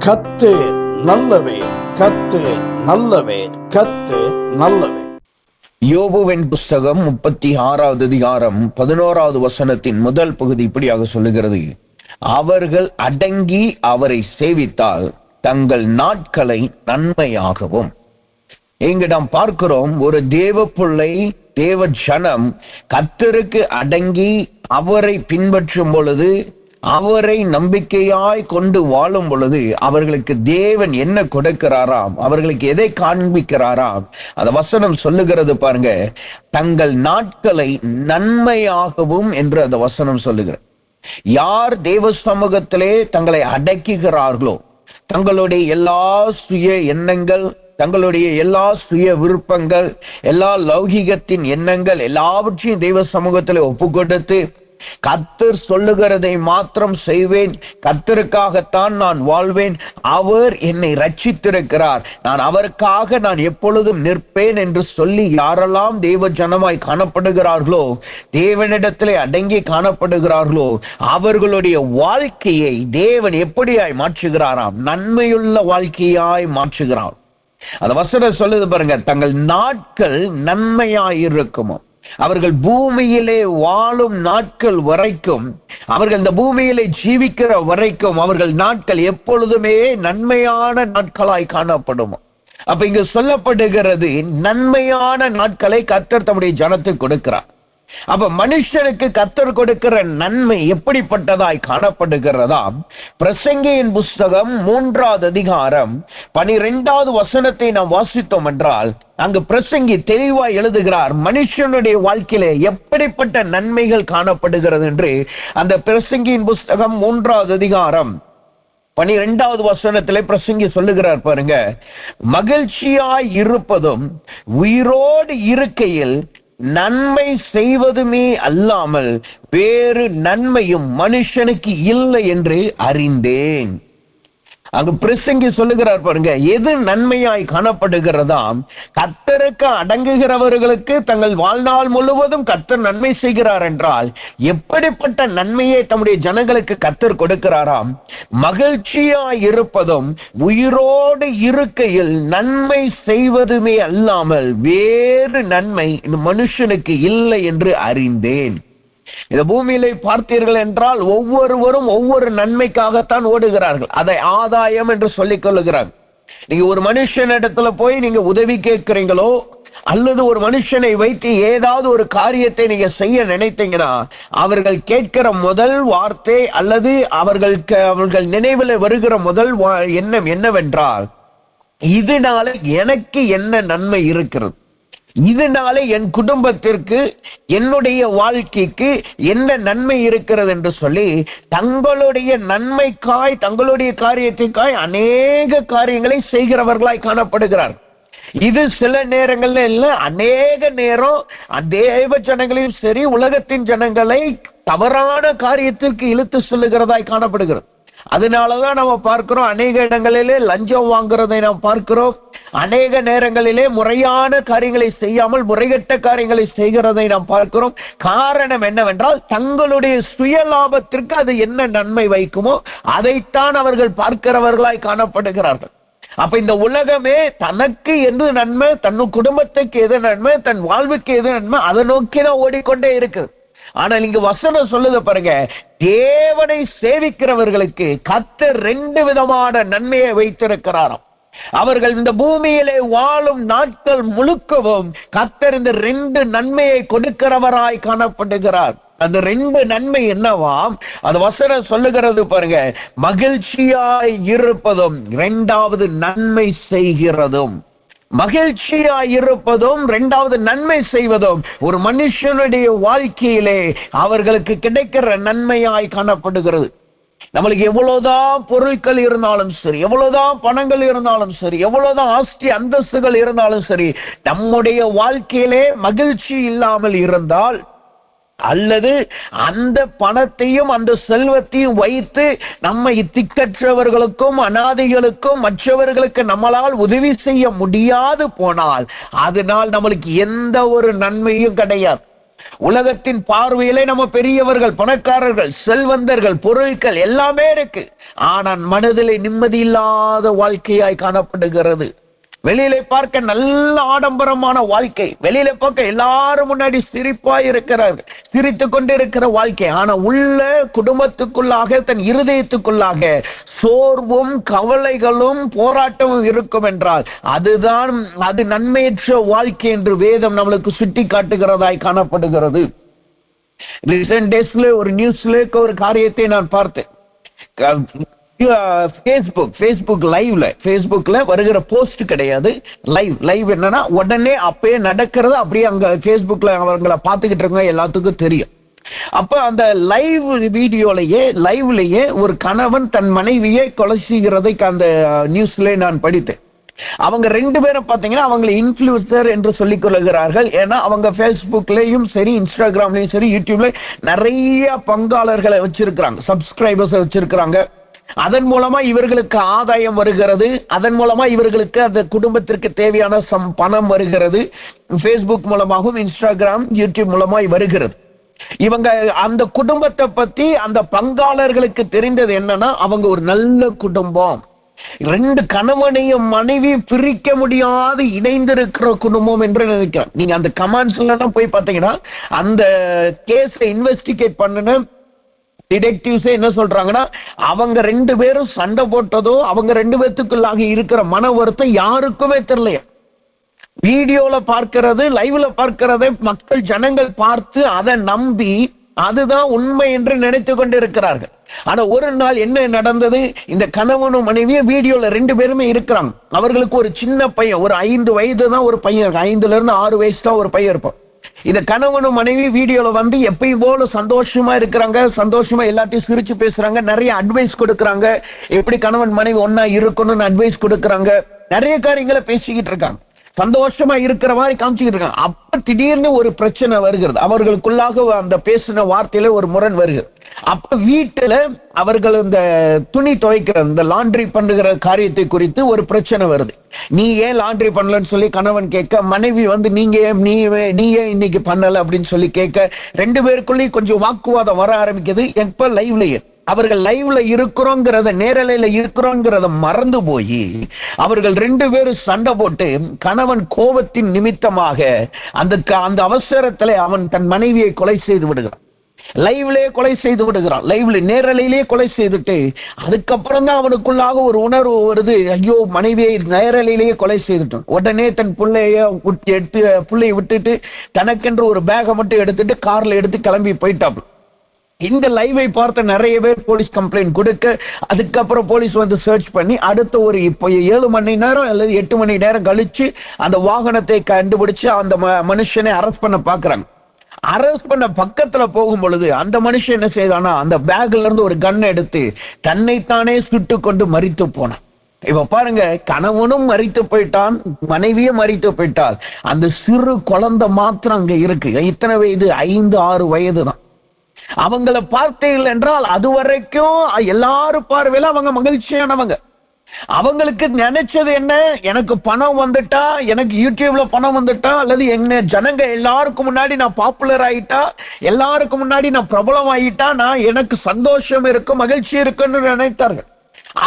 கர்த்தர் நல்லவர், கர்த்தர் நல்லவர், கர்த்தர் நல்லவர். யோபுவின் புஸ்தகம் 36வது அதிகாரம் 11வது வசனத்தின் முதல் பகுதி இப்படியாக சொல்லுகிறது: அவர்கள் அடங்கி அவரை சேவித்தால் தங்கள் நாட்களை நன்மையாகவும். இங்கு நாம் பார்க்கிறோம், ஒரு தேவ பிள்ளை, தேவ ஜனம் கர்த்தருக்கு அடங்கி அவரை பின்பற்றும் பொழுது, அவரை நம்பிக்கையாய் கொண்டு வாழும் பொழுது அவர்களுக்கு தேவன் என்ன கொடுக்கிறாராம், அவர்களுக்கு எதை காண்பிக்கிறாராம். அந்த வசனம் சொல்லுகிறது பாருங்க, தங்கள் நாட்களை நன்மையாகவும் என்று அந்த வசனம் சொல்லுகிறது. யார் தேவ சமூகத்திலே தங்களை அடக்குகிறார்களோ, தங்களுடைய எல்லா சுய எண்ணங்கள், தங்களுடைய எல்லா சுய விருப்பங்கள், எல்லா லௌகிகத்தின் எண்ணங்கள் எல்லாவற்றையும் தெய்வ சமூகத்தில் ஒப்பு கொடுத்து, கர்த்தர் சொல்லுகிறதை மாத்திரம் செய்வேன், கர்த்தருக்காகத்தான் நான் வாழ்வேன், அவர் என்னை ரட்சித்திருக்கிறார், நான் அவருக்காக நான் எப்பொழுதும் நிற்பேன் என்று சொல்லி யாரெல்லாம் தேவ ஜனமாய் காணப்படுகிறார்களோ, தேவனிடத்திலே அடங்கி காணப்படுகிறார்களோ, அவர்களுடைய வாழ்க்கையை தேவன் எப்படியாய் மாற்றுகிறாராம்? நன்மையுள்ள வாழ்க்கையாய் மாற்றுகிறார். அந்த வசனம் சொல்லுது பாருங்க, தங்கள் நாட்கள் நன்மையாயிருக்குமோ. அவர்கள் பூமியிலே வாழும் நாட்கள் வரைக்கும், அவர்கள் இந்த பூமியிலே ஜீவிக்கிற வரைக்கும் அவர்கள் நாட்கள் எப்பொழுதுமே நன்மையான நாட்களாய் காணப்படும். அப்ப இங்கு சொல்லப்படுகிறது, நன்மையான நாட்களை கர்த்தர் தம்முடைய ஜனத்துக்கு கொடுக்கிறார். அப்ப மனுஷனுக்கு கர்த்தர் கொடுக்கிற நன்மை எப்படிப்பட்டதாய் காணப்படுகிறதா? பிரசங்கியின் புஸ்தகம் 3வது அதிகாரம் 12வது வசனத்தை நாம் வாசித்தோம் என்றால், அங்கு பிரசங்கி தெளிவாய் எழுதுகிறார், மனுஷனுடைய வாழ்க்கையிலே எப்படிப்பட்ட நன்மைகள் காணப்படுகிறது என்று. அந்த பிரசங்கியின் புஸ்தகம் 3வது அதிகாரம் 12வது வசனத்திலே பிரசங்கி சொல்லுகிறார் பாருங்க, மகிழ்ச்சியாய் இருப்பதும் உயிரோடு இருக்கையில் நன்மை செய்வதுமே அல்லாமல் வேறு நன்மையும் மனுஷனுக்கு இல்லை என்று அறிந்தேன். அங்கு பிரசங்கி சொல்லுகிறார் பாருங்க, எது நன்மையாய் காணப்படுகிறதாம்? கர்த்தருக்கு அடங்குகிறவர்களுக்கு தங்கள் வாழ்நாள் முழுவதும் கர்த்தர் நன்மை செய்கிறார் என்றால், எப்படிப்பட்ட நன்மையை தம்முடைய ஜனங்களுக்கு கர்த்தர் கொடுக்கிறாராம்? மகிழ்ச்சியாய் இருப்பதும் உயிரோடு இருக்கையில் நன்மை செய்வதுமே அல்லாமல் வேறு நன்மை இந்த மனுஷனுக்கு இல்லை என்று அறிந்தேன். இந்த பூமியிலே பார்த்தீர்கள் என்றால் ஒவ்வொருவரும் ஒவ்வொரு நன்மைக்காகத்தான் ஓடுகிறார்கள். அதை ஆதாயம் என்று சொல்லிக் கொள்ளுகிறார்கள். நீங்க ஒரு மனுஷனிடத்துல போய் நீங்க உதவி கேட்கிறீங்களோ, அல்லது ஒரு மனுஷனை வைத்து ஏதாவது ஒரு காரியத்தை நீங்க செய்ய நினைத்தீங்கன்னா, அவர்கள் கேட்கிற முதல் வார்த்தை அல்லது அவர்கள் நினைவில் வருகிற முதல் எண்ணம் என்னவென்றால், இதனால எனக்கு என்ன நன்மை இருக்கிறது, இதனால என் குடும்பத்திற்கு, என்னுடைய வாழ்க்கைக்கு என்ன நன்மை இருக்கிறது என்று சொல்லி தங்களுடைய நன்மைக்காய், தங்களுடைய காரியத்திற்காய் அநேக காரியங்களை செய்கிறவர்களாய் காணப்படுகிறார். இது சில நேரங்கள்ல இல்ல, அநேக நேரம் தேவ ஜனங்களையும் சரி உலகத்தின் ஜனங்களை தவறான காரியத்திற்கு இழுத்து செல்லுகிறதாய் காணப்படுகிறது. அதனாலதான் நம்ம பார்க்கிறோம், அநேக இடங்களிலே லஞ்சம் வாங்குறதை நாம் பார்க்கிறோம். அநேக நேரங்களிலே முறையான காரியங்களை செய்யாமல் முறைகெட்ட காரியங்களை செய்கிறதை நாம் பார்க்கிறோம். காரணம் என்னவென்றால், தங்களுடைய சுய லாபத்திற்கு அது என்ன நன்மை வைக்குமோ அதைத்தான் அவர்கள் பார்க்கிறவர்களாய் காணப்படுகிறார்கள். அப்ப இந்த உலகமே தனக்கு எது நன்மை, தன் குடும்பத்துக்கு எது நன்மை, தன் வாழ்வுக்கு எது நன்மை, அதை நோக்கிதான் ஓடிக்கொண்டே இருக்கு. ஆனால் இங்கு வசனம் சொல்லுது பாருங்க, தேவனை சேவிக்கிறவர்களுக்கு கர்த்தர் 2 விதமான நன்மையை வைத்திருக்கிறாராம். அவர்கள் இந்த பூமியிலே வாழும் நாட்கள் முழுக்கவும் கர்த்தர் இந்த 2 நன்மையை கொடுக்கிறவராய் காணப்படுகிறார். அந்த 2 நன்மை என்னவாம்? அந்த வசனம் சொல்லுகிறது பாருங்க, மகிழ்ச்சியாய் இருப்பதும் 2வது நன்மை செய்கிறதும். மகிழ்ச்சியாய் இருப்பதும் 2வது நன்மை செய்வதும் ஒரு மனுஷனுடைய வாழ்க்கையிலே அவர்களுக்கு கிடைக்கிற நன்மையாய் காணப்படுகிறது. நம்மளுக்கு எவ்வளவுதான் பொருட்கள் இருந்தாலும் சரி, எவ்வளவுதான் பணங்கள் இருந்தாலும் சரி, எவ்வளவுதான் ஆஸ்தி அந்தஸ்துகள் இருந்தாலும் சரி, நம்முடைய வாழ்க்கையிலே மகிழ்ச்சி இல்லாமல் இருந்தால், அல்லது அந்த பணத்தையும் அந்த செல்வத்தையும் வைத்து நம்ம திக்கற்றவர்களுக்கும் அனாதைகளுக்கும் மற்றவர்களுக்கு நம்மளால் உதவி செய்ய முடியாது போனால், அதனால் நம்மளுக்கு எந்த ஒரு நன்மையும் கிடையாது. உலகத்தின் பார்வையிலே நம்ம பெரியவர்கள், பணக்காரர்கள், செல்வந்தர்கள், பொருட்கள் எல்லாமே இருக்கு. ஆனால் மனதிலே நிம்மதி இல்லாத வாழ்க்கையாய் காணப்படுகிறது. வெளியிலே பார்க்க நல்ல ஆடம்பரமான வாழ்க்கை, வெளியில பார்க்க எல்லாரும் முன்னாடி சிரிப்பாய் இருக்கிறார்கள், சிரித்துக் கொண்டிருக்கிற வாழ்க்கை. ஆனா உள்ள குடும்பத்துக்குள்ளாக, தன் இருதயத்துக்குள்ளாக சோர்வும் கவலைகளும் போராட்டமும் இருக்கும் என்றால் அது நன்மையற்ற வாழ்க்கை என்று வேதம் நம்மளுக்கு சுட்டி காட்டுகிறதாய் காணப்படுகிறது. ரீசெண்ட் டேஸ்ல ஒரு நியூஸ்ல ஒரு காரியத்தை நான் பார்த்தேன். Facebookல வருகிற போஸ்ட் கிடையாது, லைவ் என்னன்னா உடனே அப்பயே நடக்கிறது, அப்படியே அங்க Facebookல அவங்கள பார்த்துக்கிட்டு இருக்க எல்லாத்துக்கும் தெரியும். அப்ப அந்த லைவ்லயே ஒரு கணவன் தன் மனைவியை கொலை செய்கிறதை அந்த நியூஸ்ல நான் படித்தேன். அவங்க 2 பேரும் பாத்தீங்கன்னா அவங்களை இன்ஃப்ளூயன்சர் என்று சொல்லிக் கொள்கிறார்கள். ஏன்னா அவங்க Facebookலயும் சரி, இன்ஸ்டாகிராம்லயும் சரி, யூடியூப்ல நிறைய பங்காளர்களை வச்சிருக்கிறாங்க, சப்ஸ்கிரைபர்ஸ் வச்சிருக்கிறாங்க. அதன் மூலமா இவர்களுக்கு ஆதாயம் வருகிறது, அதன் மூலமா இவர்களுக்கு அந்த குடும்பத்திற்கு தேவையான பணம் வருகிறது. Facebook மூலமாகவும் இன்ஸ்டாகிராம், யூடியூப் மூலமாய் வருகிறது. இவங்க அந்த குடும்பத்தை பத்தி அந்த பங்காளர்களுக்கு தெரிந்தது என்னன்னா, அவங்க ஒரு நல்ல குடும்பம், 2 கணவனையும் மனைவி பிரிக்க முடியாது இணைந்திருக்கிற குடும்பம் என்று நினைக்கிறேன். நீங்க அந்த கமெண்ட்ஸ்ல போய் பாத்தீங்கன்னா, அந்த கேஸை இன்வெஸ்டிகேட் பண்ணுன டிடெக்டிவ்ஸ் என்ன சொல்றாங்கன்னா, அவங்க 2 பேரும் சண்டை போட்டதோ, அவங்க 2 பேத்துக்குள்ளாக இருக்கிற மன வருத்தம் யாருக்குமே தெரியல. வீடியோல பார்க்கிறது, லைவ்ல பார்க்கிறதை மக்கள் ஜனங்கள் பார்த்து அதை நம்பி அதுதான் உண்மை என்று நினைத்து கொண்டு இருக்கிறார்கள். ஆனா ஒரு நாள் என்ன நடந்தது, இந்த கணவனும் மனைவியும் வீடியோல 2 பேருமே இருக்கிறாங்க. அவர்களுக்கு ஒரு சின்ன பையன், ஒரு 5 வயது தான் ஒரு பையன், 5ல இருந்து 6 வயசு தான் ஒரு பையன் இருப்பான். இந்த கணவனும் மனைவி வீடியோல வந்து எப்பயும் போல சந்தோஷமா இருக்கிறாங்க, சந்தோஷமா எல்லாத்தையும் சிரிச்சு பேசுறாங்க, நிறைய அட்வைஸ் கொடுக்கறாங்க, எப்படி கணவன் மனைவி ஒன்னா இருக்கணும்னு அட்வைஸ் கொடுக்கறாங்க, நிறைய காரியங்களை பேசிக்கிட்டு இருக்காங்க, சந்தோஷமா இருக்கிற மாதிரி காமிச்சுக்கிட்டு இருக்காங்க. அப்ப திடீர்னு ஒரு பிரச்சனை வருகிறது, அவர்களுக்குள்ளாக அந்த பேசின வார்த்தையில ஒரு முரண் வருகிறது. அப்ப வீட்டுல அவர்கள் இந்த துணி துவைக்கிற, இந்த லாண்ட்ரி பண்ணுகிற காரியத்தை குறித்து ஒரு பிரச்சனை வருது. நீ ஏன் லாண்ட்ரி பண்ணலன்னு சொல்லி கணவன் கேட்க, மனைவி வந்து நீ ஏன் இன்னைக்கு பண்ணல அப்படின்னு சொல்லி கேட்க, 2 பேருக்குள்ளேயும் கொஞ்சம் வாக்குவாதம் வர ஆரம்பிக்குது. எப்ப லைவ்லயே அவர்கள் லைவ்ல இருக்கிறோங்கிறத, நேரலையில இருக்கிறோங்கிறத மறந்து போய் அவர்கள் 2 பேரும் சண்டை போட்டு, கணவன் கோபத்தின் நிமித்தமாக அந்த அவசரத்துல அவன் தன் மனைவியை கொலை செய்து விடுகிறான். லைவ்லயே கொலை செய்து விடுகிறான், லைவ்ல நேரலையிலேயே கொலை செய்துட்டு அதுக்கப்புறம் தான் அவனுக்குள்ளாக ஒரு உணர்வு வருது, ஐயோ மனைவியை நேரலையிலேயே கொலை செய்துட்டான். உடனே தன் பிள்ளையை விட்டுட்டு தனக்கென்று ஒரு பேகை மட்டும் எடுத்துட்டு கார்ல எடுத்து கிளம்பி போயிட்டான். இந்த லைவை பார்த்த நிறைய பேர் போலீஸ் கம்ப்ளைண்ட் கொடுக்க, அதுக்கப்புறம் போலீஸ் வந்து சர்ச் பண்ணி அடுத்த ஒரு 7 மணி நேரம் அல்லது 8 மணி நேரம் கழிச்சு அந்த வாகனத்தை கண்டுபிடிச்சு அந்த மனுஷனை அரெஸ்ட் பண்ண பாக்குறாங்க. அரெஸ்ட் பண்ண பக்கத்துல போகும் பொழுது அந்த மனுஷன் என்ன செய்தானா, அந்த பேக்ல இருந்து ஒரு கன் எடுத்து தன்னைத்தானே சுட்டு கொண்டு மரித்து போனான். இப்ப பாருங்க, கணவனும் மரித்து போயிட்டான், மனைவியும் மரித்து போயிட்டால், அந்த சிறு குழந்தை மாத்திரம் அங்க இருக்கு. இத்தனை வயது, 5-6 வயது தான். அவங்கள பார்த்தீர்கள் என்றால் அது வரைக்கும் எல்லாரும் பார்வையில அவங்க மகிழ்ச்சியானவங்க. அவங்களுக்கு நினைச்சது என்ன, எனக்கு பணம் வந்துட்டா, எனக்கு யூடியூப்ல பணம் வந்துட்டா, அல்லது என்ன ஜனங்க எல்லாருக்கும் முன்னாடி நான் பாப்புலர் ஆயிட்டா, எல்லாருக்கும் முன்னாடி நான் பிரபலம் ஆயிட்டா, நான் எனக்கு சந்தோஷம் இருக்கும், மகிழ்ச்சி இருக்குன்னு நினைத்தார்கள்.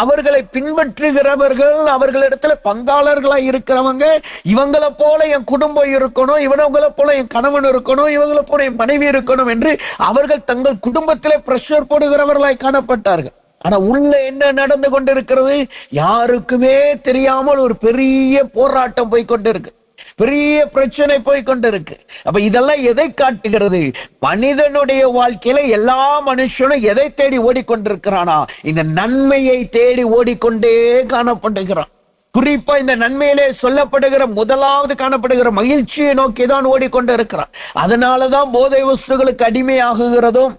அவர்களை பின்பற்றுகிறவர்கள், அவர்களிடத்துல பங்காளர்களா இருக்கிறவங்க, இவங்களை போல என் குடும்பம் இருக்கணும், இவங்களை போல என் கணவன் இருக்கணும், இவங்களை போல என் மனைவி இருக்கணும் என்று அவர்கள் தங்கள் குடும்பத்திலே பிரஷர் போடுகிறவர்களாய் காணப்பட்டார்கள். ஆனா உள்ள என்ன நடந்து கொண்டிருக்கிறது யாருக்குமே தெரியாமல் ஒரு பெரிய போராட்டம் போய்கொண்டிருக்கு, பெரிய பிரச்சனை போய்கொண்டிருக்கு. அப்ப இதெல்லாம் எதை காட்டுகிறது, மனிதனுடைய வாழ்க்கையில எல்லா மனுஷனும் எதை தேடி ஓடிக்கொண்டிருக்கிறானா, இந்த நன்மையை தேடி ஓடிக்கொண்டே காணப்படுகிறான். குறிப்பா இந்த நன்மையிலே சொல்லப்படுகிற முதலாவது காணப்படுகிற மகிழ்ச்சியை நோக்கி தான் ஓடிக்கொண்டு இருக்கிறான். அதனாலதான் போதை வஸ்துகளுக்கு அடிமையாகுகிறதும்,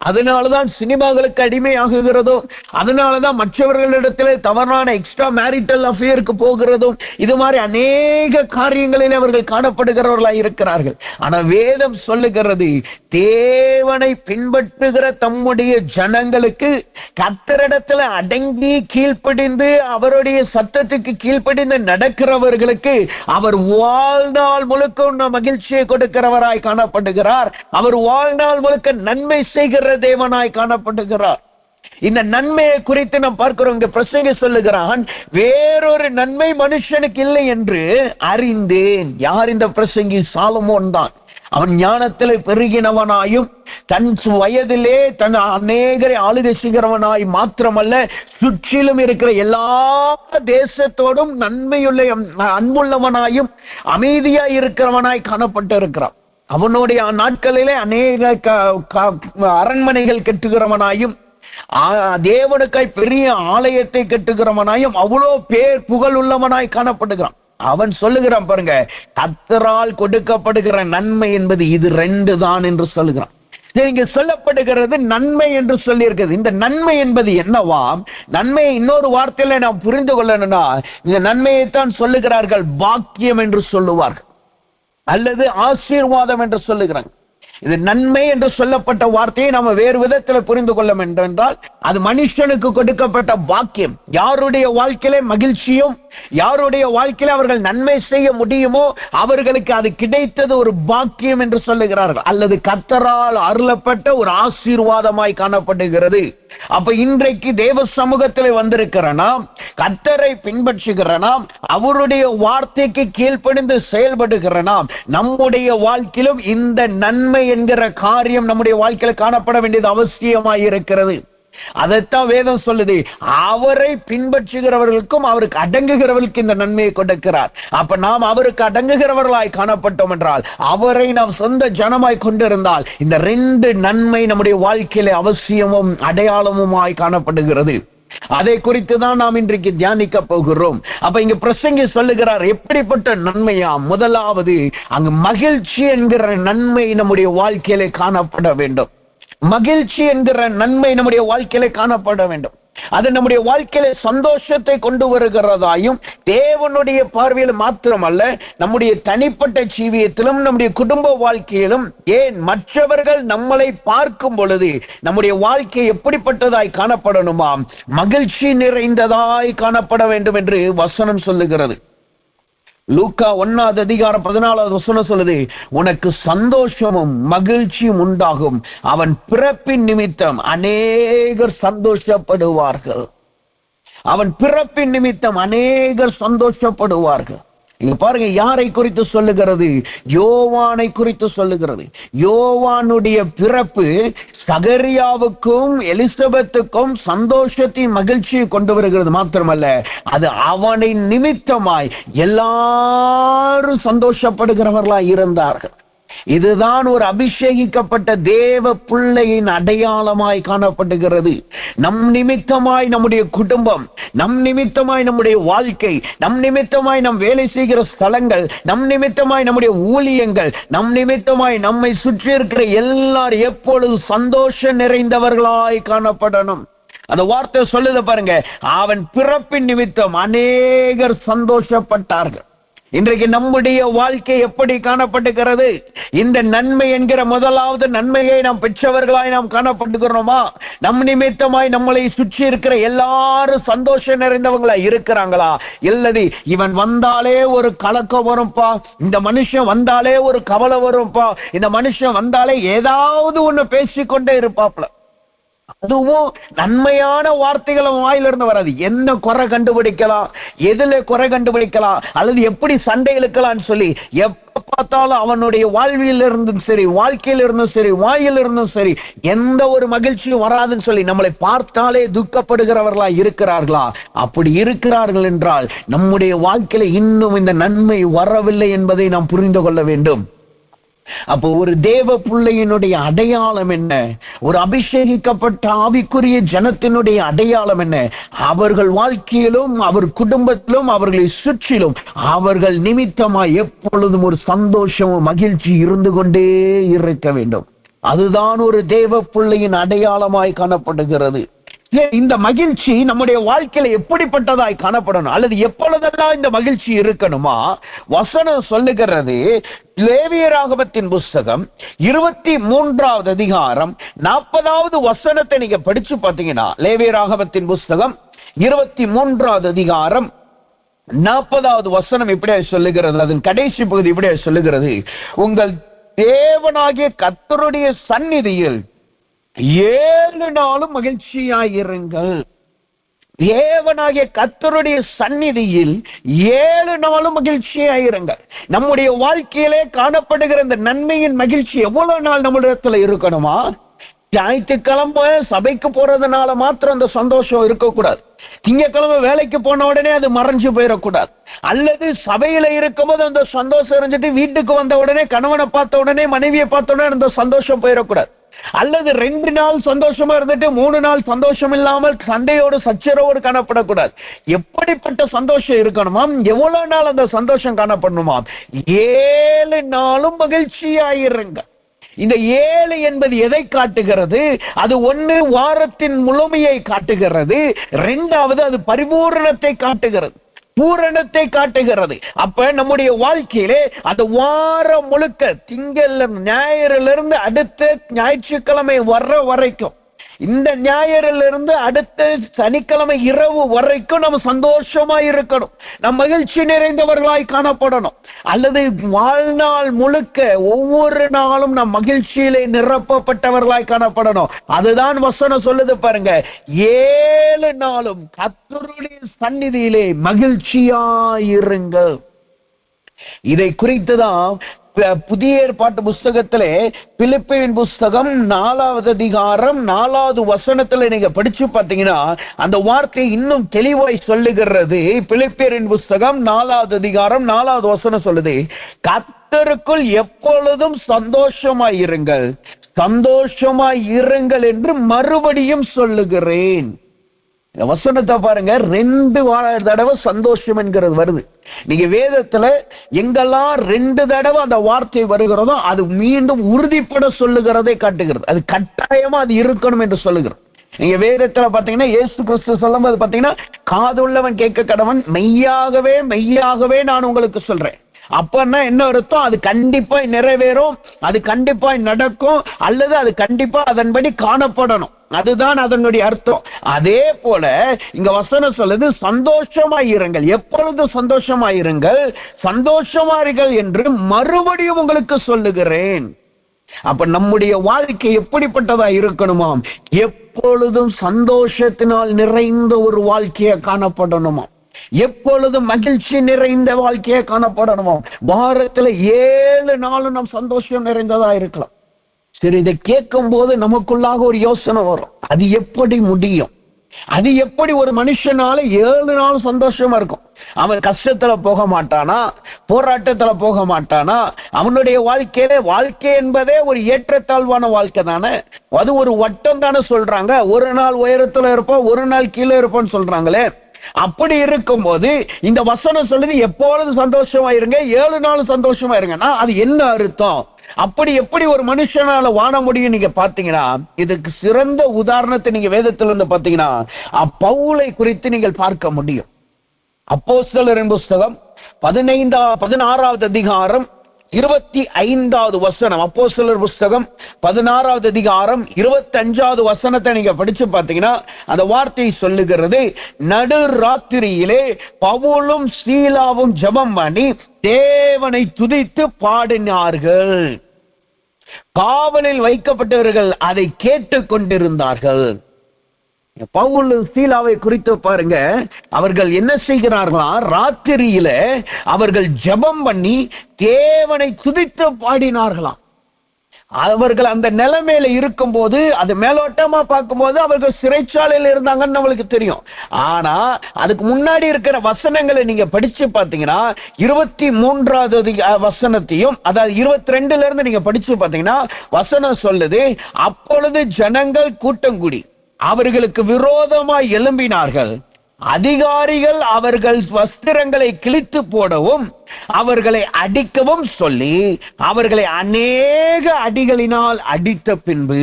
அதனாலதான் சினிமாக்களுக்கு அடிமையாகுகிறதும், அதனாலதான் மற்றவர்களிடத்தில் தவறான எக்ஸ்ட்ரா மேரிட்டல் அஃபேருக்கு போகிறதும், இது மாதிரி அநேக காரியங்களில் அவர்கள் காணப்படுகிறவர்களாய் இருக்கிறார்கள். ஆனா வேதம் சொல்லுகிறது, தேவனை பின்பற்றுகிற தம்முடைய ஜனங்களுக்கு, கர்த்தரிடத்தில் அடங்கி கீழ்ப்படிந்து அவருடைய சத்தத்துக்கு கீழ்ப்படிந்து நடக்கிறவர்களுக்கு அவர் வாழ்நாள் முழுக்க மகிழ்ச்சியை கொடுக்கிறவராய் காணப்படுகிறார். அவர் வாழ்நாள் முழுக்க நன்மை செய்கிற தேவனாய் காணப்படுகிறார். இந்த நன்மையை குறித்து நாம் பார்க்கிறோம். இங்க பிரசங்கி சொல்லுகிறான், வேறொரு நன்மை மனுஷனுக்கு இல்லை என்று அறிந்தேன். யார் இந்த பிரசங்கி? சாலமோன் தான். அவன் ஞானத்திலே பெருகினவனாயும் தன் வயதிலே தன் அநேகரை ஆளுகை செய்கிறவனாய் மாத்திரமல்ல, சுற்றிலும் இருக்கிற எல்லா தேசத்தோடும் நன்மையுள்ள அன்புள்ளவனாயும் அமைதியாய் இருக்கிறவனாய் காணப்பட்டு இருக்கிறான். அவனுடைய நாட்களிலே அநேக அரண்மனைகள் கட்டுகிறவனாயும் தேவனுக்காய் பெரிய ஆலயத்தை கட்டுகிறவனாயும் அவ்வளோ பேர் புகழ் உள்ளவனாய் காணப்படுகிறான். அவன் சொல்லுகிறான் பாருங்க, கர்த்தரால் கொடுக்கப்படுகிற நன்மை என்பது இது 2 தான் என்று சொல்லுகிறான். இங்க சொல்லப்படுகிறது நன்மை என்று சொல்லி இருக்கிறது. இந்த நன்மை என்பது என்னவாம்? நன்மை இன்னொரு வார்த்தையில நாம் புரிந்து கொள்ளணும்னா, இந்த நன்மையைத்தான் சொல்லுகிறார்கள் பாக்கியம் என்று சொல்லுவார்கள், அல்லது ஆசீர்வாதம் என்று சொல்லுகிறாங்க. இது நன்மை என்று சொல்லப்பட்ட வார்த்தையை நம்ம வேறு விதத்தில் புரிந்து கொள்ள வேண்டும் என்றால், அது மனுஷனுக்கு கொடுக்கப்பட்ட பாக்கியம். யாருடைய வாழ்க்கையிலே மகிழ்ச்சியும், யாருடைய வாழ்க்கையில அவர்கள் நன்மை செய்ய முடியுமோ அவர்களுக்கு அது கிடைத்தது ஒரு பாக்கியம் என்று சொல்லுகிறார்கள், அல்லது கர்த்தரால் அருளப்பட்ட ஒரு ஆசீர்வாதமாய் காணப்படுகிறது. அப்ப இன்றைக்கு தேவ சமூகத்தில் வந்திருக்கிற நாம், கர்த்தரை பின்பற்றுகிற நாம், அவருடைய வார்த்தைக்கு கீழ்ப்படிந்து செயல்படுகிற நாம், நம்முடைய வாழ்க்கையிலும் இந்த நன்மை என்கிற காரியம் நம்முடைய வாழ்க்கையில் காணப்பட வேண்டியது அவசியமாய் இருக்கிறது. அதைத்தான் வேதம் சொல்லுது, அவரை பின்பற்றுகிறவர்களுக்கும் அவருக்கு அடங்குகிறவர்களுக்கு இந்த நன்மையை கொடுக்கிறார். அப்ப நாம் அவருக்கு அடங்குகிறவர்களாய் காணப்பட்டோம் என்றால், அவரை நாம் சொந்த ஜனமாய் கொண்டிருந்தால், இந்த 2 நன்மை நம்முடைய வாழ்க்கையில அவசியமும் அடையாளமுமாய் காணப்படுகிறது. அதை குறித்து தான் நாம் இன்றைக்கு தியானிக்க போகிறோம். அப்ப இங்க பிரசங்கி சொல்லுகிறார், எப்படிப்பட்ட நன்மையா? முதலாவது, அங்கு மகிழ்ச்சி என்கிற நன்மை நம்முடைய வாழ்க்கையிலே காணப்பட வேண்டும். மகிழ்ச்சி என்கிற நன்மை நம்முடைய வாழ்க்கையிலே காணப்பட வேண்டும். அது நம்முடைய வாழ்க்கையில சந்தோஷத்தை கொண்டு வருகிறதாயும், தேவனுடைய பார்வையில் மாத்திரமல்ல, நம்முடைய தனிப்பட்ட ஜீவியத்திலும் நம்முடைய குடும்ப வாழ்க்கையிலும், ஏன் மற்றவர்கள் நம்மளை பார்க்கும் பொழுது நம்முடைய வாழ்க்கை எப்படிப்பட்டதாய் காணப்படணுமாம்? மகிழ்ச்சி நிறைந்ததாய் காணப்பட வேண்டும் என்று வசனம் சொல்லுகிறது. லூக்கா 1:14 சொல்லுது, உனக்கு சந்தோஷமும் மகிழ்ச்சியும் உண்டாகும், அவன் பிறப்பின் நிமித்தம் அநேகர் சந்தோஷப்படுவார்கள். அவன் பிறப்பின் நிமித்தம் அநேகர் சந்தோஷப்படுவார்கள். இங்க பாருங்க, யாரை குறித்து சொல்லுகிறது? யோவானை குறித்து சொல்லுகிறது. யோவானுடைய பிறப்பு சகரியாவுக்கும் எலிசபெத்துக்கும் சந்தோஷத்தின் மகிழ்ச்சியை கொண்டு வருகிறது மாத்திரமல்ல, அது அவனை நிமித்தமாய் எல்லாரும் சந்தோஷப்படுகிறவர்களாய் இருந்தார்கள். இதுதான் ஒரு அபிஷேகிக்கப்பட்ட தேவ பிள்ளையின் அடையாளமாய் காணப்படுகிறது. நம் நிமித்தமாய் நம்முடைய குடும்பம், நம் நிமித்தமாய் நம்முடைய வாழ்க்கை, நம் நிமித்தமாய் நம் வேலை செய்கிற ஸ்தலங்கள், நம் நிமித்தமாய் நம்முடைய ஊழியங்கள், நம் நிமித்தமாய் நம்மை சுற்றி இருக்கிற எல்லாரும் எப்பொழுது சந்தோஷ நிறைந்தவர்களாய் காணப்படணும். அந்த வார்த்தை சொல்லுது பாருங்க, அவன் பிறப்பின் நிமித்தம் அநேகர் சந்தோஷப்பட்டார்கள். இன்றைக்கு நம்முடைய வாழ்க்கை எப்படி காணப்படுகிறது? இந்த நன்மை என்கிற முதலாவது நன்மையை நாம் பெற்றவர்களாய் நாம் காணப்படுகிறோமா? நம் நிமித்தமாய் நம்மளை சுற்றி இருக்கிற எல்லாரும் சந்தோஷம் நிறைந்தவங்களா இருக்கிறாங்களா? இல்லது இவன் வந்தாலே ஒரு கலக்கம் வரும்பா, இந்த மனுஷன் வந்தாலே ஒரு கவலை வரும்பா, இந்த மனுஷன் வந்தாலே ஏதாவது ஒண்ணு பேசிக்கொண்டே இருப்பாப்ல. அதுவும் நன்மையான வார்த்தைகள் வாயிலிருந்து வராது. என்ன குறை கண்டுபிடிக்கலாம், எதுல குறை கண்டுபிடிக்கலாம், அல்லது எப்படி சண்டை இழுக்கலாம் சொல்லி எப்ப பார்த்தாலும் அவனுடைய வாழ்வியல் இருந்தும் சரி, வாழ்க்கையில் இருந்தும் சரி, வாயில் இருந்தும் சரி, எந்த ஒரு மகிழ்ச்சியும் வராதுன்னு சொல்லி நம்மளை பார்த்தாலே துக்கப்படுகிறவர்களா இருக்கிறார்களா? அப்படி இருக்கிறார்கள் என்றால் நம்முடைய வாழ்க்கையில இன்னும் இந்த நன்மை வரவில்லை என்பதை நாம் புரிந்து கொள்ள வேண்டும். அப்போ ஒரு தேவ பிள்ளையினுடைய அடையாளம் என்ன? ஒரு அபிஷேகிக்கப்பட்ட ஆவிக்குரிய ஜனத்தினுடைய அடையாளம் என்ன? அவர்கள் வாழ்க்கையிலும் அவர் குடும்பத்திலும் அவர்களை சுற்றிலும் அவர்கள் நிமித்தமாய் எப்பொழுதும் ஒரு சந்தோஷமும் மகிழ்ச்சி இருந்து கொண்டே இருக்க வேண்டும். அதுதான் ஒரு தேவ பிள்ளையின் அடையாளமாய் காணப்படுகிறது. இந்த மகிழ்ச்சி நம்முடைய வாழ்க்கையில எப்படிப்பட்டதாய் காணப்படணும், அல்லது எப்பொழுதெல்லாம் இந்த மகிழ்ச்சி இருக்கணுமா? வசனம் சொல்லுகிறது, லேவியராகமத்தின் புஸ்தகம் 23வது அதிகாரம் 40வது வசனத்தை நீங்க படிச்சு பார்த்தீங்கன்னா, லேவியராகமத்தின் புஸ்தகம் 23வது அதிகாரம் 40வது வசனம் இப்படியே சொல்லுகிறது. அதன் கடைசி பகுதி இப்படியே சொல்லுகிறது, உங்கள் தேவனாகிய கர்த்தருடைய சந்நிதியில் 7 நாளும் மகிழ்ச்சியாயிருங்கள். தேவனாகிய கர்த்தருடைய சந்நிதியில் 7 நாளும் மகிழ்ச்சியாயிருங்கள். நம்முடைய வாழ்க்கையிலே காணப்படுகிற இந்த நன்மையின் மகிழ்ச்சி எவ்வளவு நாள் நம்மிடத்துல இருக்கணுமா? ஞாயிற்றுக்கிழமை சபைக்கு போறதுனால மாத்திரம் அந்த சந்தோஷம் இருக்கக்கூடாது. திங்கக்கிழமை வேலைக்கு போன உடனே அது மறைஞ்சு போயிடக்கூடாது. அல்லது சபையில இருக்கும்போது அந்த சந்தோஷம் இருந்துட்டு வீட்டுக்கு வந்த உடனே, கணவனை பார்த்த உடனே, மனைவியை பார்த்த உடனே அந்த சந்தோஷம் போயிடக்கூடாது. அல்லது 2 நாள் சந்தோஷமா இருந்துட்டு 3 நாள் சந்தோஷம் இல்லாமல் சண்டையோடு சச்சரவோடு காணப்படக்கூடாது. எப்படிப்பட்ட சந்தோஷம் இருக்கணுமா? எவ்வளவு நாள் அந்த சந்தோஷம் காணப்படணுமா? 7 நாளும் மகிழ்ச்சியாயிருங்க. இந்த 7 என்பது எதை காட்டுகிறது? அது 1 வாரத்தின் முழுமையை காட்டுகிறது. 2வது அது பரிபூரணத்தை காட்டுகிறது, பூரணத்தை காட்டுகிறது. அப்ப நம்முடைய வாழ்க்கையிலே அந்த வாரம் முழுக்க, திங்கள் ஞாயிறிலிருந்து அடுத்த ஞாயிற்றுக்கிழமை வர்ற வரைக்கும், இந்த ஞாயிறிலிருந்து அடுத்த சனிக்கிழமை இரவு வரைக்கும் நம்ம சந்தோஷமா இருக்கணும், நம் மகிழ்ச்சி நிறைந்தவர்களாய் காணப்படணும். அல்லது வாழ்நாள் முழுக்க ஒவ்வொரு நாளும் நம் மகிழ்ச்சியிலே நிரப்பப்பட்டவர்களாய் காணப்படணும். அதுதான் வசனம் சொல்லுது பாருங்க, 7 நாளும் கர்த்தருடைய சந்நிதியிலே மகிழ்ச்சியாயிருங்கள். இதை குறித்துதான் புதிய ஏற்பாட்டு புஸ்தகத்திலே பிலிப்பியரின் புஸ்தகம் 4வது அதிகாரம் 4வது வசனத்துல நீங்க படிச்சு பார்த்தீங்கன்னா அந்த வார்த்தை இன்னும் தெளிவாய் சொல்லுகிறது. பிலிப்பியரின் புஸ்தகம் 4வது அதிகாரம் 4வது வசனம் சொல்லுது, கர்த்தருக்குள் எப்பொழுதும் சந்தோஷமாயிருங்கள், சந்தோஷமாயிருங்கள் என்று மறுபடியும் சொல்லுகிறேன். வசனத்தை பாருங்க, 2 தடவை சந்தோஷம் என்கிறது வருது. நீங்க வேதத்துல எங்கெல்லாம் 2 தடவை அந்த வார்த்தை வருகிறதோ அது மீண்டும் உறுதிப்பட சொல்லுகிறதை காட்டுகிறது. அது கட்டாயமா அது இருக்கணும் என்று சொல்லுகிறது. நீங்க வேதத்துல பாத்தீங்கன்னா இயேசு கிறிஸ்து சொல்லும் போது பாத்தீங்கன்னா, காதுள்ளவன் கேட்க கடவன், மெய்யாகவே மெய்யாகவே நான் உங்களுக்கு சொல்றேன். அப்பன்னா என்ன அர்த்தம்? அது கண்டிப்பா நிறைவேறும், அது கண்டிப்பா நடக்கும், அல்லது அது கண்டிப்பா அதன்படி காணப்படணும். அதுதான் அதனுடைய அர்த்தம். அதே போல இங்க வசனம் சொல்லுது, சந்தோஷமாயிருங்கள், எப்பொழுது சந்தோஷமாயிருங்கள், சந்தோஷமாயிருங்கள் என்று மறுபடியும் உங்களுக்கு சொல்லுகிறேன். அப்ப நம்முடைய வாழ்க்கை எப்படிப்பட்டதா இருக்கணுமாம்? எப்பொழுதும் சந்தோஷத்தினால் நிறைந்த ஒரு வாழ்க்கையை காணப்படணுமா? எப்பொழுதும் மகிழ்ச்சி நிறைந்த வாழ்க்கையை காணப்படணுமா? வாரத்துல 7 நாளும் நம் சந்தோஷம் நிறைந்ததா இருக்கலாம். சரி, இதை கேட்கும் போது நமக்குள்ளாக ஒரு யோசனை வரும், அது எப்படி முடியும்? அது எப்படி ஒரு மனுஷனால 7 நாள் சந்தோஷமா இருக்கும்? அவன் கஷ்டத்துல போக மாட்டானா? போராட்டத்துல போக மாட்டானா? அவனுடைய வாழ்க்கையில, வாழ்க்கை என்பதே ஒரு ஏற்றத்தாழ்வான வாழ்க்கை தானே, அது ஒரு வட்டம் தானே சொல்றாங்க. ஒரு நாள் உயரத்துல இருப்போம், ஒரு நாள் கீழே இருப்போம்னு சொல்றாங்களே. அப்படி இருக்கும் போது இந்த வசனம் சொல்லுது, எப்பொழுது சந்தோஷமா இருங்க, 7 நாள் சந்தோஷமா இருங்கன்னா அது என்ன அர்த்தம்? அப்படி எப்படி ஒரு மனுஷனால வாழ முடியும்? நீங்க பாத்தீங்கன்னா இதுக்கு சிறந்த உதாரணத்தை நீங்க வேதத்துல இருந்து பாத்தீங்கன்னா பவுலை குறித்து நீங்கள் பார்க்க முடியும். அப்போஸ்தலரின் புஸ்தகம் 16வது அதிகாரம் 25வது வசனம். அப்போஸ்தலர் புஸ்தகம் 16வது அதிகாரம் 25வது வசனத்தை நீங்க படிச்சு பார்த்தீங்கன்னா அந்த வார்த்தை சொல்லுகிறது, நடு ராத்திரியிலே பவுலும் சீலாவும் ஜெபம் பண்ணி தேவனை துதித்து பாடினார்கள். காவலில் வைக்கப்பட்டவர்கள் அதை கேட்டுக் கொண்டிருந்தார்கள். பவுல் சீலாவை குறித்து பாருங்க, அவர்கள் என்ன செய்கிறார்களா? ராத்திரியில அவர்கள் ஜெபம் பண்ணி தேவனை துதித்து பாடினார்களாம். அவர்கள் அந்த நிலைமையில இருக்கும் போது, அது மேலோட்டமா பார்க்கும்போது அவர்கள் சிறைச்சாலையில் இருந்தாங்கன்னு நம்மளுக்கு தெரியும். ஆனா அதுக்கு முன்னாடி இருக்கிற வசனங்களை நீங்க படிச்சு பார்த்தீங்கன்னா 23வது வசனத்தையும், அதாவது 22ல இருந்து நீங்க படிச்சு பார்த்தீங்கன்னா வசனம் சொல்லுது, அப்பொழுது ஜனங்கள் கூட்டம் கூடி அவர்களுக்கு விரோதமாய் எழும்பினார்கள். அதிகாரிகள் அவர்கள் வஸ்திரங்களை கிழித்து போடவும் அவர்களை அடிக்கவும் சொல்லி அவர்களை அநேக அடிகளினால் அடித்த பின்பு,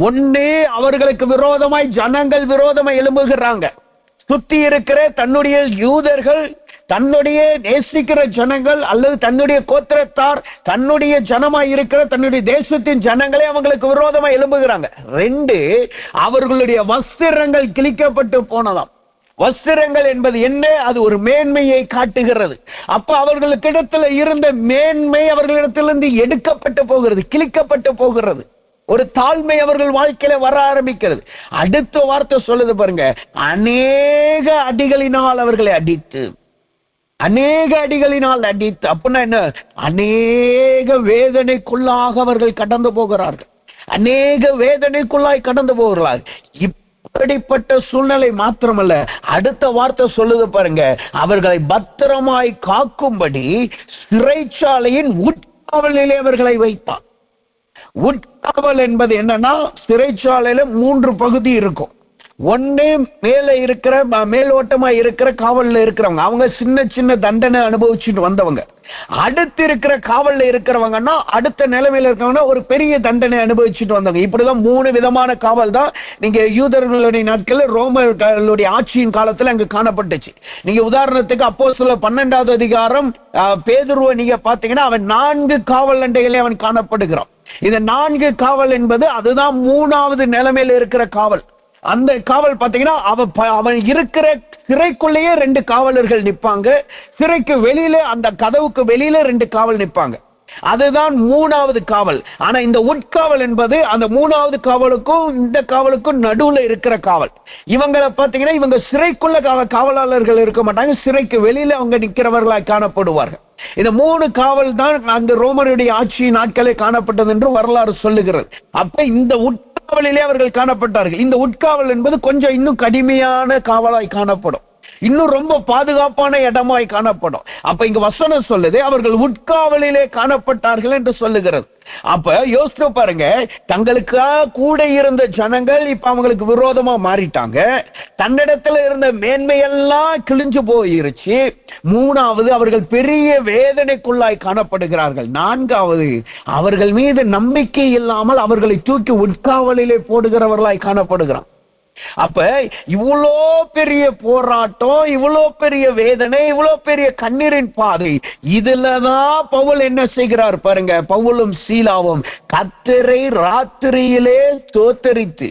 ஒன்னே அவர்களுக்கு விரோதமாய் ஜனங்கள் விரோதமாய் எழும்புகிறாங்க. சுத்தி இருக்கிற தன்னுடைய யூதர்கள், தன்னுடைய நேசிக்கிற ஜனங்கள் அல்லது தன்னுடைய கோத்திரத்தார், தன்னுடைய ஜனமாய் இருக்கிற தன்னுடைய தேசத்தின் ஜனங்களே அவங்களுக்கு விரோதமாய் எழும்புகிறாங்க. ரெண்டு, அவர்களுடைய வஸ்திரங்கள் கிழிக்கப்பட்டு போனதாம். வஸ்திரங்கள் என்பது என்ன? அது ஒரு மேன்மையை காட்டுகிறது. அப்ப அவர்களுக்கிடத்துல இருந்த மேன்மை அவர்களிடத்திலிருந்து எடுக்கப்பட்டு போகிறது, கிழிக்கப்பட்டு போகிறது. ஒரு தாழ்மை அவர்கள் வாழ்க்கையில வர ஆரம்பிக்கிறது. அடுத்த வார்த்தை சொல்லுது பாருங்க, அநேக அடிகளினால் அவர்களை அடித்து, அநேக அடிகளினால் அடித்து. அப்படின்னா என்ன? அநேக வேதனைக்குள்ளாக அவர்கள் கடந்து போகிறார்கள், அநேக வேதனைக்குள்ளாய் கடந்து போகிறார்கள். இப்படிப்பட்ட சூழ்நிலை மாத்திரமல்ல, அடுத்த வார்த்தை சொல்லுது பாருங்க, அவர்களை பத்திரமாய் காக்கும்படி சிறைச்சாலையின் உட்காவலிலே அவர்களை வைத்தார். உட்காவல் என்பது என்னன்னா, சிறைச்சாலையில 3 பகுதி இருக்கும். ஒன்னு மேல இருக்கிற மேலோட்டமா இருக்கிற காவல்ல இருக்கிறவங்க, அவங்க சின்ன சின்ன தண்டனை அனுபவிச்சுட்டு வந்தவங்க. அடுத்து இருக்கிற காவல்ல இருக்கிறவங்கன்னா, அடுத்த நிலைமையில இருக்கவங்க ஒரு பெரிய தண்டனை அனுபவிச்சுட்டு வந்தவங்க. இப்படிதான் 3 விதமான காவல் தான் நீங்க யூதர்களுடைய நாட்களில் ரோமர்களுடைய ஆட்சியின் காலத்துல அங்க காணப்பட்டுச்சு. நீங்க உதாரணத்துக்கு அப்போஸ்தலர் 12வது அதிகாரம் பேதுருவை நீங்க பாத்தீங்கன்னா, அவன் 4 காவல் அண்டைகளே அவன் காணப்படுகிறான். இந்த 4 காவல் என்பது அதுதான் 3வது நிலைமையில இருக்கிற காவல். அந்த காவல் பாத்தீங்கன்னா, அவன் இருக்கிற சிறைக்குள்ளேயே 2 காவலர்கள் நிப்பாங்க, சிறைக்கு வெளியில அந்த கதவுக்கு வெளியில 2 காவல் நிப்பாங்க. அதுதான் 3வது காவல். ஆனா இந்த உட்காவல் என்பது அந்த 3வது காவலுக்கும் இந்த காவலுக்கும் நடுவுல இருக்கிற காவல். இவங்களை பாத்தீங்கன்னா, இவங்க சிறைக்குள்ள காவலாளர்கள் இருக்க மாட்டாங்க, சிறைக்கு வெளியில அவங்க நிக்கிறவர்களாய் காணப்படுவார்கள். இந்த 3 காவல் தான் அந்த ரோமருடைய ஆட்சி நாட்களே காணப்பட்டது என்று வரலாறு சொல்லுகிறது. அப்ப இந்த உட்காவலிலே அவர்கள் காணப்பட்டார்கள். இந்த உட்காவல் என்பது கொஞ்சம் இன்னும் கடுமையான காவலாய் காணப்படும், இன்னும் ரொம்ப பாதுகாப்பான இடமாய் காணப்படும். அப்ப இங்க வசனம் சொல்லுது, அவர்கள் உட்காவலிலே காணப்பட்டார்கள் என்று சொல்லுகிறது. அப்ப யோசிச்சு பாருங்க, தங்களுக்காக கூட இருந்த ஜனங்கள் இப்ப அவங்களுக்கு விரோதமா மாறிட்டாங்க. தன்னிடத்துல இருந்த மேன்மையெல்லாம் கிழிஞ்சு போயிருச்சு. 3வது, அவர்கள் பெரிய வேதனைக்குள்ளாய் காணப்படுகிறார்கள். 4வது, அவர்கள் மீது நம்பிக்கை இல்லாமல் அவர்களை தூக்கி உட்காவலிலே போடுகிறவர்களாய் காணப்படுகிறான். அப்ப இவ்வளோ பெரிய போராட்டம், இவ்வளோ பெரிய வேதனை, இவ்வளோ பெரிய கண்ணீரின் பாதை, இதுலதான் பவுல் என்ன செய்கிறார் பாருங்க. பவுலும் சீலாவும் கர்த்தரை ராத்திரியிலே ஸ்தோத்தரித்து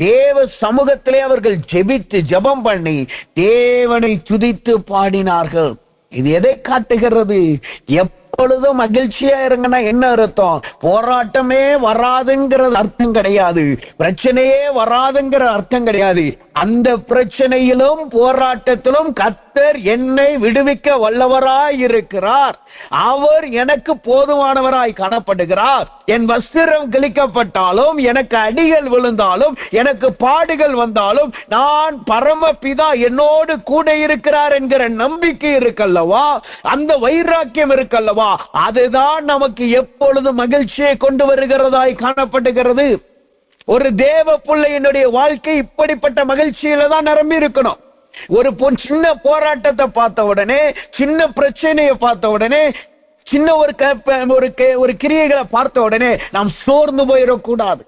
தேவ சமூகத்திலே அவர்கள் ஜெபம் பண்ணி தேவனை துதித்து பாடினார்கள். இது எதை காட்டுகிறது? எப்பொழுதும் மகிழ்ச்சியா இருங்கன்னா என்ன அர்த்தம்? போராட்டமே வராதுங்கிற அர்த்தம் கிடையாது, பிரச்சனையே வராதுங்கிற அர்த்தம் கிடையாது. அந்த பிரச்சனையிலும் போராட்டத்திலும் கர்த்தர் என்னை விடுவிக்க வல்லவராய் இருக்கிறார், அவர் எனக்கு போதுமானவராய் காணப்படுகிறார். என் வஸ்திரம் கிழிக்கப்பட்டாலும், எனக்கு அடிகள் விழுந்தாலும், எனக்கு பாடுகள் வந்தாலும், நான் பரமபிதா என்னோடு கூட இருக்கிறார் என்கிற நம்பிக்கை இருக்கல்லவா, அந்த வைராக்கியம் இருக்கல்லவா, அதுதான் நமக்கு எப்பொழுது மகிழ்ச்சியை கொண்டு வருகிறதாய் காணப்படுகிறது. ஒரு தேவ பிள்ளையினுடைய வாழ்க்கை இப்படிப்பட்ட மகிழ்ச்சியில தான் நிரம்பி இருக்கணும். ஒரு சின்ன போராட்டத்தை பார்த்த உடனே, சின்ன பிரச்சனையை பார்த்த உடனே, சின்ன ஒரு கிரியைகளை பார்த்த உடனே நாம் சோர்ந்து போயிடக்கூடாது.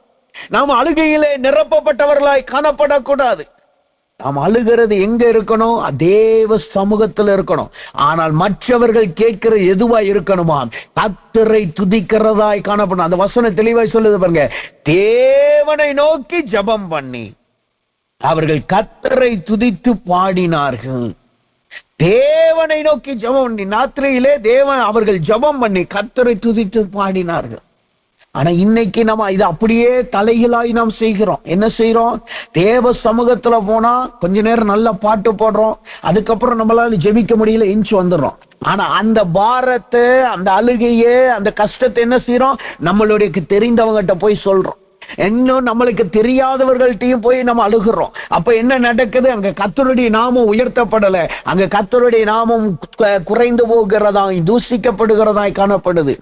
நாம் அழுகையிலே நிரப்பப்பட்டவர்களாய் காணப்படக்கூடாது. நாம் அழுகிறது எங்க இருக்கணும்? தேவ சமூகத்தில் இருக்கணும். ஆனால் மற்றவர்கள் கேட்கிற எதுவா இருக்கணுமா? கர்த்தரை துதிக்கிறதாய் காணப்படும். அந்த வசனம் தெளிவாய் சொல்லுது பாருங்க, தேவனை நோக்கி ஜெபம் பண்ணி அவர்கள் கர்த்தரை துதித்து பாடினார்கள். தேவனை நோக்கி ஜெபம் பண்ணி, ராத்திரியிலே அவர்கள் ஜெபம் பண்ணி கர்த்தரை துதித்து பாடினார்கள். ஆனா இன்னைக்கு நம்ம இது அப்படியே தலைகளாய் நாம் செய்கிறோம். என்ன செய்யறோம்? தேவ சமூகத்துல போனா கொஞ்ச நேரம் நல்ல பாட்டு போடுறோம், அதுக்கப்புறம் நம்மளால ஜெபிக்க முடியல, எஞ்சி வந்துடுறோம். ஆனா அந்த பாரத்தை, அந்த அழுகையே, அந்த கஷ்டத்தை என்ன செய்யறோம்? நம்மளுடைய தெரிந்தவங்ககிட்ட போய் சொல்றோம், இன்னும் நம்மளுக்கு தெரியாதவர்கள்ட்டையும் போய் நம்ம அழுகிறோம். அப்ப என்ன நடக்குது? அங்க கர்த்தருடைய நாமம் உயர்த்தப்படல, அங்க கர்த்தருடைய நாமம் குறைந்து போகிறதாய், தூஷிக்கப்படுகிறதாய் காணப்படுது.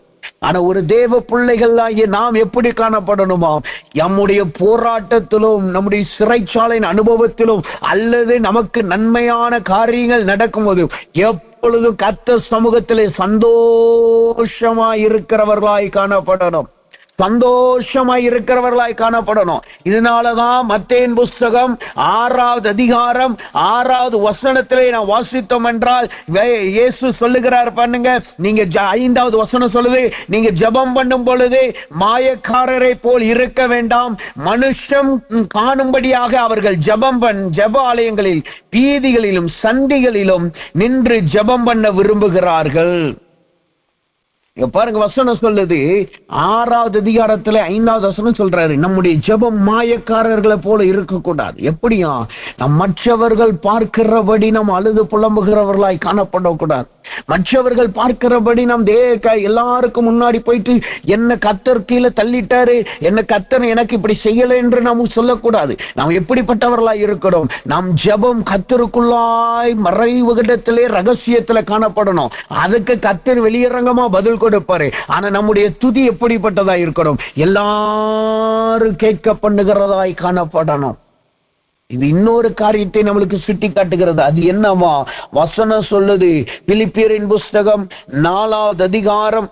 ஆனா ஒரு தேவ பிள்ளைகளாகிய நாம் எப்படி காணப்படணுமா? நம்முடைய போராட்டத்திலும், நம்முடைய சிறைச்சாலையின் அனுபவத்திலும், அல்லது நமக்கு நன்மையான காரியங்கள் நடக்கும்போது எப்பொழுதும் கர்த்தர் சமூகத்திலே சந்தோஷமாய் இருக்கிறவர்களாய் காணப்படணும். சந்தோஷமாய் இருக்கிறவர்களாய் காணப்படணும். இதனாலதான் மத்தேயின் புஸ்தகம் 6வது அதிகாரம் 6வது வசனத்திலே நான் வாசித்தோம் என்றால், இயேசு சொல்லுகிறார் பண்ணுங்க, நீங்க 5வது வசனம் சொல்லுது, நீங்க ஜெபம் பண்ணும் பொழுது மாயக்காரரை போல் இருக்க வேண்டாம், மனுஷம் காணும்படியாக அவர்கள் ஜெப ஆலயங்களில் வீதிகளிலும் சந்திகளிலும் நின்று ஜெபம் பண்ண விரும்புகிறார்கள். பாருங்க, வசனம் சொல்லுது 6வது அதிகாரத்துல 5வது வசனம் சொல்றாரு, நம்முடைய ஜெபம் மாயக்காரர்களை போல இருக்கக்கூடாது. எப்படியா? நம் மற்றவர்கள் பார்க்கிறபடி நாம் அழுது புலம்புகிறவர்களாய் காணப்படக்கூடாது. மற்றவர்கள் பார்க்கிறபடி நாம் எல்லாருக்கும் முன்னாடி போயிட்டு என்ன கர்த்தர் கீழே தள்ளிட்டாரு, என்ன கர்த்தர் எனக்கு இப்படி செய்யல என்று நாம் சொல்லக்கூடாது. நாம் எப்படிப்பட்டவர்களாய் இருக்கிறோம்? நாம் ஜெபம் கர்த்தருக்குள்ளாய் மறைவிடத்திலே ரகசியத்துல காணப்படணும். அதுக்கு கர்த்தர் வெளியரங்கமா பதில் கொடுப்பாரு. ஆனா நம்முடைய துதி எப்படிப்பட்டதா இருக்கணும்? எல்லாரும் கேட்க பண்ணுகிறதாய் காணப்படணும். இது இன்னொரு காரியத்தை நம்மளுக்கு சுட்டி காட்டுகிறது. அது என்னவா? வசனம் சொல்லுது, பிலிப்பியரின் புஸ்தகம் 4வது அதிகாரம்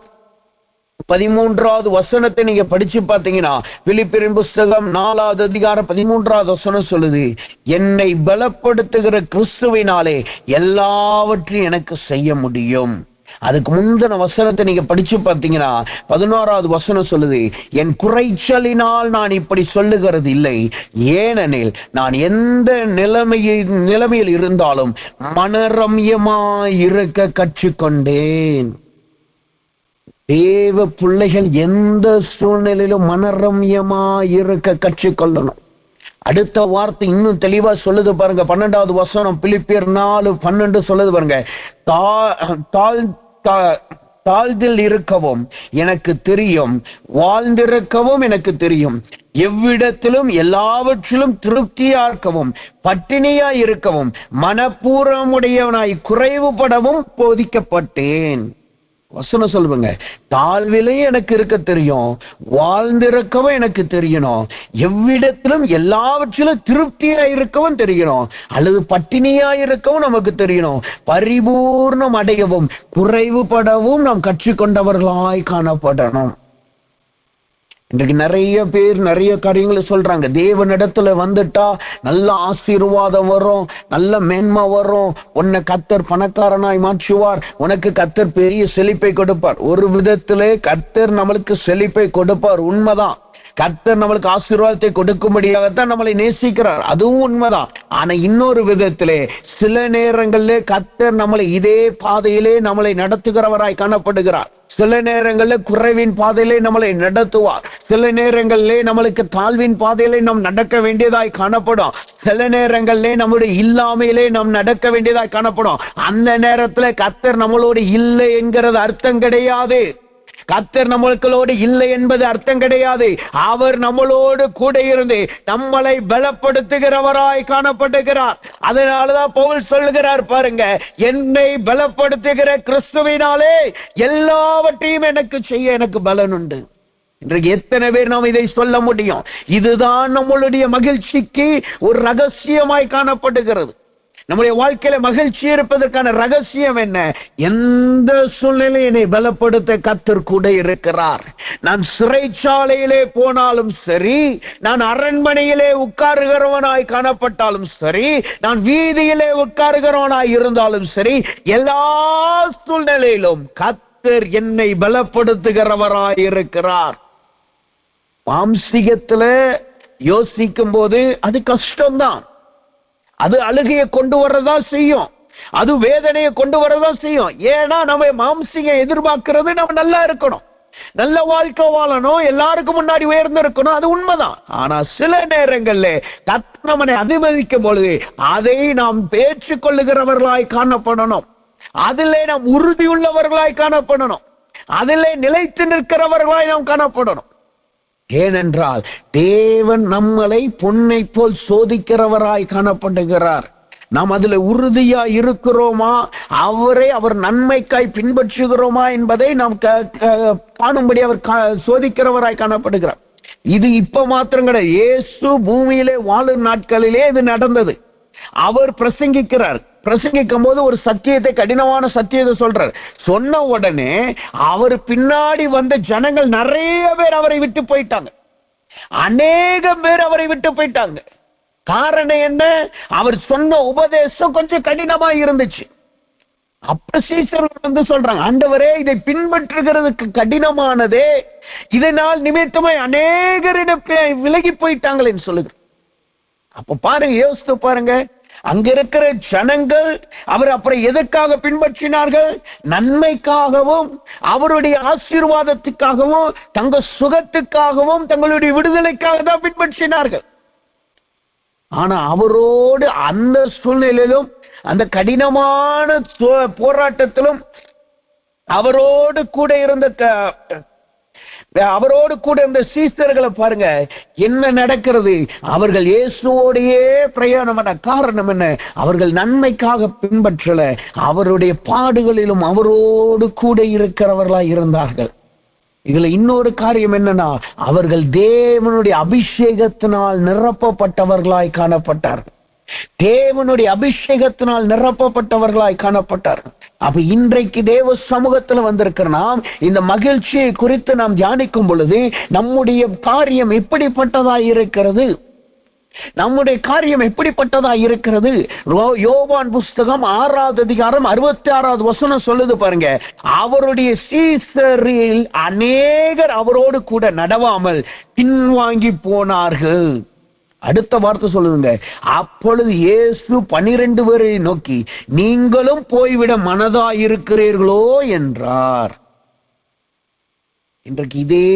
13வது வசனத்தை நீங்க படிச்சு பார்த்தீங்கன்னா, பிலிப்பியரின் புஸ்தகம் 4வது அதிகாரம் 13வது வசனம் சொல்லுது, என்னை பலப்படுத்துகிற கிறிஸ்துவினாலே எல்லாவற்றையும் எனக்கு செய்ய முடியும். அதுக்கு முந்தின வசனத்தை நீங்க படிச்சு பார்த்தீங்கன்னா 11வது வசனம் சொல்லுது, என் குறைச்சலினால் நான் இப்படி சொல்லுகிறது இல்லை, ஏனெனில் நான் எந்த நிலைமையில் இருந்தாலும் மனரம்யமாய் இருக்க கற்றுக்கொண்டேன். தேவ பிள்ளைகள் எந்த சூழ்நிலையிலும் மனரம்யமாய் இருக்க கற்றுக்கொள்ளணும். அடுத்த வார்த்தை இன்னும் தெளிவா சொல்லுது பாருங்க, 12வது வசனம் பிலிப்பியர் 4:12 சொல்லுது பாருங்க, தாழ்ந்தில் இருக்கவும் எனக்கு தெரியும், வாழ்ந்திருக்கவும் எனக்கு தெரியும், எவ்விடத்திலும் எல்லாவற்றிலும் திருப்தியா இருக்கவும், பட்டினியா இருக்கவும், மனப்பூர்வமுடையவனாய் குறைவுபடவும் போதிக்கப்பட்டேன். வசனம் சொல்லுங்க, தாழ்விலையும் எனக்கு இருக்க தெரியும், வாழ்ந்திருக்கவும் எனக்கு தெரியணும், எவ்விடத்திலும் எல்லாவற்றிலும் திருப்தியா இருக்கவும் தெரியணும், அல்லது பட்டினியா இருக்கவும் நமக்கு தெரியணும், பரிபூர்ணம் அடையவும் குறைவுபடவும் நாம் கற்றுக்கொண்டவர்களாய் காணப்படணும். இன்றைக்கு நிறைய பேர் நிறைய காரியங்களை சொல்றாங்க, தேவனிடத்துல வந்துட்டா நல்ல ஆசீர்வாதம் வரும், நல்ல மேன்மை வரும், உன்னை கர்த்தர் பணக்காரனாய் மாற்றுவார், உனக்கு கர்த்தர் பெரிய செழிப்பை கொடுப்பார். ஒரு விதத்திலே கர்த்தர் நம்மளுக்கு செழிப்பை கொடுப்பார், உண்மைதான். கர்த்தர் நம்மளுக்கு ஆசீர்வாதத்தை கொடுக்கும்படியாகத்தான் நம்மளை நேசிக்கிறார், அதுவும் உண்மைதான். ஆனா இன்னொரு விதத்திலே சில நேரங்களிலே கர்த்தர் நம்மளை இதே பாதையிலே நம்மளை நடத்துகிறவராய் காணப்படுகிறார். சில நேரங்களில் குறைவின் பாதையிலே நம்மளை நடத்துவார், சில நேரங்களிலே நம்மளுக்கு தாழ்வின் பாதையிலே நாம் நடக்க வேண்டியதாய் காணப்படும், சில நேரங்களிலே நம்முடைய இல்லாமையிலே நாம் நடக்க வேண்டியதாய் காணப்படும். அந்த நேரத்துல கர்த்தர் நம்மளோடு இல்லை என்கிறது அர்த்தம் கிடையாது. கர்த்தர் நம்மளோடு இல்லை என்பது அர்த்தம் கிடையாது. அவர் நம்மளோடு கூட இருந்து நம்மளை பலப்படுத்துகிறவராய் காணப்படுகிறார். அதனாலதான் பவுல் சொல்லுகிறார் பாருங்க, என்னை பலப்படுத்துகிற கிறிஸ்துவினாலே எல்லாவற்றையும் எனக்கு செய்ய எனக்கு பலன் உண்டு. இன்றைக்கு எத்தனை பேர் நாம் இதை சொல்ல முடியும்? இதுதான் நம்மளுடைய மகிழ்ச்சிக்கு ஒரு ரகசியமாய் காணப்படுகிறது. நம்முடைய வாழ்க்கையில மகிழ்ச்சி இருப்பதற்கான ரகசியம் என்ன? எந்த சூழ்நிலை என்னை பலப்படுத்த கர்த்தர் கூட இருக்கிறார். நான் சிறைச்சாலையிலே போனாலும் சரி, நான் அரண்மனையிலே உட்காருகிறவனாய் காணப்பட்டாலும் சரி, நான் வீதியிலே உட்காருகிறவனாய் இருந்தாலும் சரி, எல்லா சூழ்நிலையிலும் கர்த்தர் என்னை பலப்படுத்துகிறவராய் இருக்கிறார். மாம்சீகத்துல யோசிக்கும் போது அது கஷ்டம்தான், அது அழுகையை கொண்டு வரதா செய்யும், அது வேதனையை கொண்டு வரதா செய்யும். ஏன்னா நம்ம மாம்சீகம் எதிர்பார்க்கிறது நம்ம நல்லா இருக்கணும், நல்ல வாழ்க்கை வாழணும், எல்லாருக்கும் முன்னாடி உயர்ந்து இருக்கணும், அது உண்மைதான். ஆனா சில நேரங்கள்ல கர்த்தர் நம்மை அனுமதிக்கும் பொழுது அதை நாம் பேச்சுக் கொள்ளுகிறவர்களாய் காணப்படணும், அதிலே நாம் உறுதியுள்ளவர்களாய் காணப்படணும், அதிலே நிலைத்து நிற்கிறவர்களாய் நாம் காணப்படணும். ஏனென்றால் தேவன் நம்மளை பொன்னை போல் சோதிக்கிறவராய் காணப்படுகிறார். நாம் அதுல உறுதியா இருக்கிறோமா, அவர் நன்மைக்காய் பின்பற்றுகிறோமா என்பதை நாம் காணும்படி அவர் சோதிக்கிறவராய் காணப்படுகிறார். இது இப்ப மாத்திரம் கிடையாது, இயேசு பூமியிலே வாழும் நாட்களிலே இது நடந்தது. அவர் பிரசங்கிக்கும் போது ஒரு சத்தியத்தை, கடினமான சத்தியத்தை சொல்றார். சொன்ன உடனே அவர் பின்னாடி வந்த ஜனங்கள் நிறைய பேர் அவரை விட்டு போயிட்டாங்க, அநேகம் பேர் அவரை விட்டு போயிட்டாங்க. காரணம் என்ன? அவர் சொன்ன உபதேசம் கொஞ்சம் கடினமா இருந்துச்சு. அப்ப சீசர்கள் வந்து சொல்றாங்க, ஆண்டவரே இதை பின்பற்றுகிறதுக்கு கடினமானதே, இதனால் நிமித்தமாய் அநேகரிடம் விலகி போயிட்டாங்களேன்னு சொல்லுங்க. அப்ப பாருங்க, யோசித்து பாருங்க, அங்க இருக்கிற ஜனங்கள் அவர் அப்புறம் எதற்காக பின்பற்றினார்கள்? நன்மைக்காகவும் அவருடைய ஆசீர்வாதத்துக்காகவும் தங்கள் சுகத்துக்காகவும் தங்களுடைய விடுதலைக்காக தான் பின்பற்றினார்கள். ஆனா அவரோடு அந்த சூழ்நிலையிலும், அந்த கடினமான போராட்டத்திலும் அவரோடு கூட இருந்த சீசர்களை பாருங்க, என்ன நடக்கிறது? அவர்கள் இயேசுவோடையே பிரயாணம் பண்ண காரணம் என்ன? அவர்கள் நன்மைக்காக பின்பற்றல, அவருடைய பாடுகளிலும் அவரோடு கூட இருக்கிறவர்களாய் இருந்தார்கள். இதுல இன்னொரு காரியம் என்னன்னா, அவர்கள் தேவனுடைய அபிஷேகத்தினால் நிரப்பப்பட்டவர்களாய் காணப்பட்டார்கள். தேவனுடைய அபிஷேகத்தினால் நிரப்பப்பட்டவர்களாய் காணப்பட்டார்கள். அப்ப இன்றைக்கு தேவ சமூகத்தில் வந்திருக்கிற நாம் இந்த மகிழ்ச்சியை குறித்து நாம் தியானிக்கும் பொழுது நம்முடைய காரியம் எப்படிப்பட்டதாய் இருக்கிறது? நம்முடைய காரியம் எப்படிப்பட்டதா இருக்கிறது? யோவான் புஸ்தகம் 6வது அதிகாரம் 66வது வசனம் சொல்லுது பாருங்க, அவருடைய சீசரில் அநேகர் அவரோடு கூட நடவாமல் பின்வாங்கி போனார்கள். அடுத்த வார்த்தை சொல்லுங்க, அப்பொழுது இயேசு 12 பேரை நோக்கி, நீங்களும் போய்விட மனதாயிருக்கிறீர்களோ என்றார். இன்றைக்கு இதே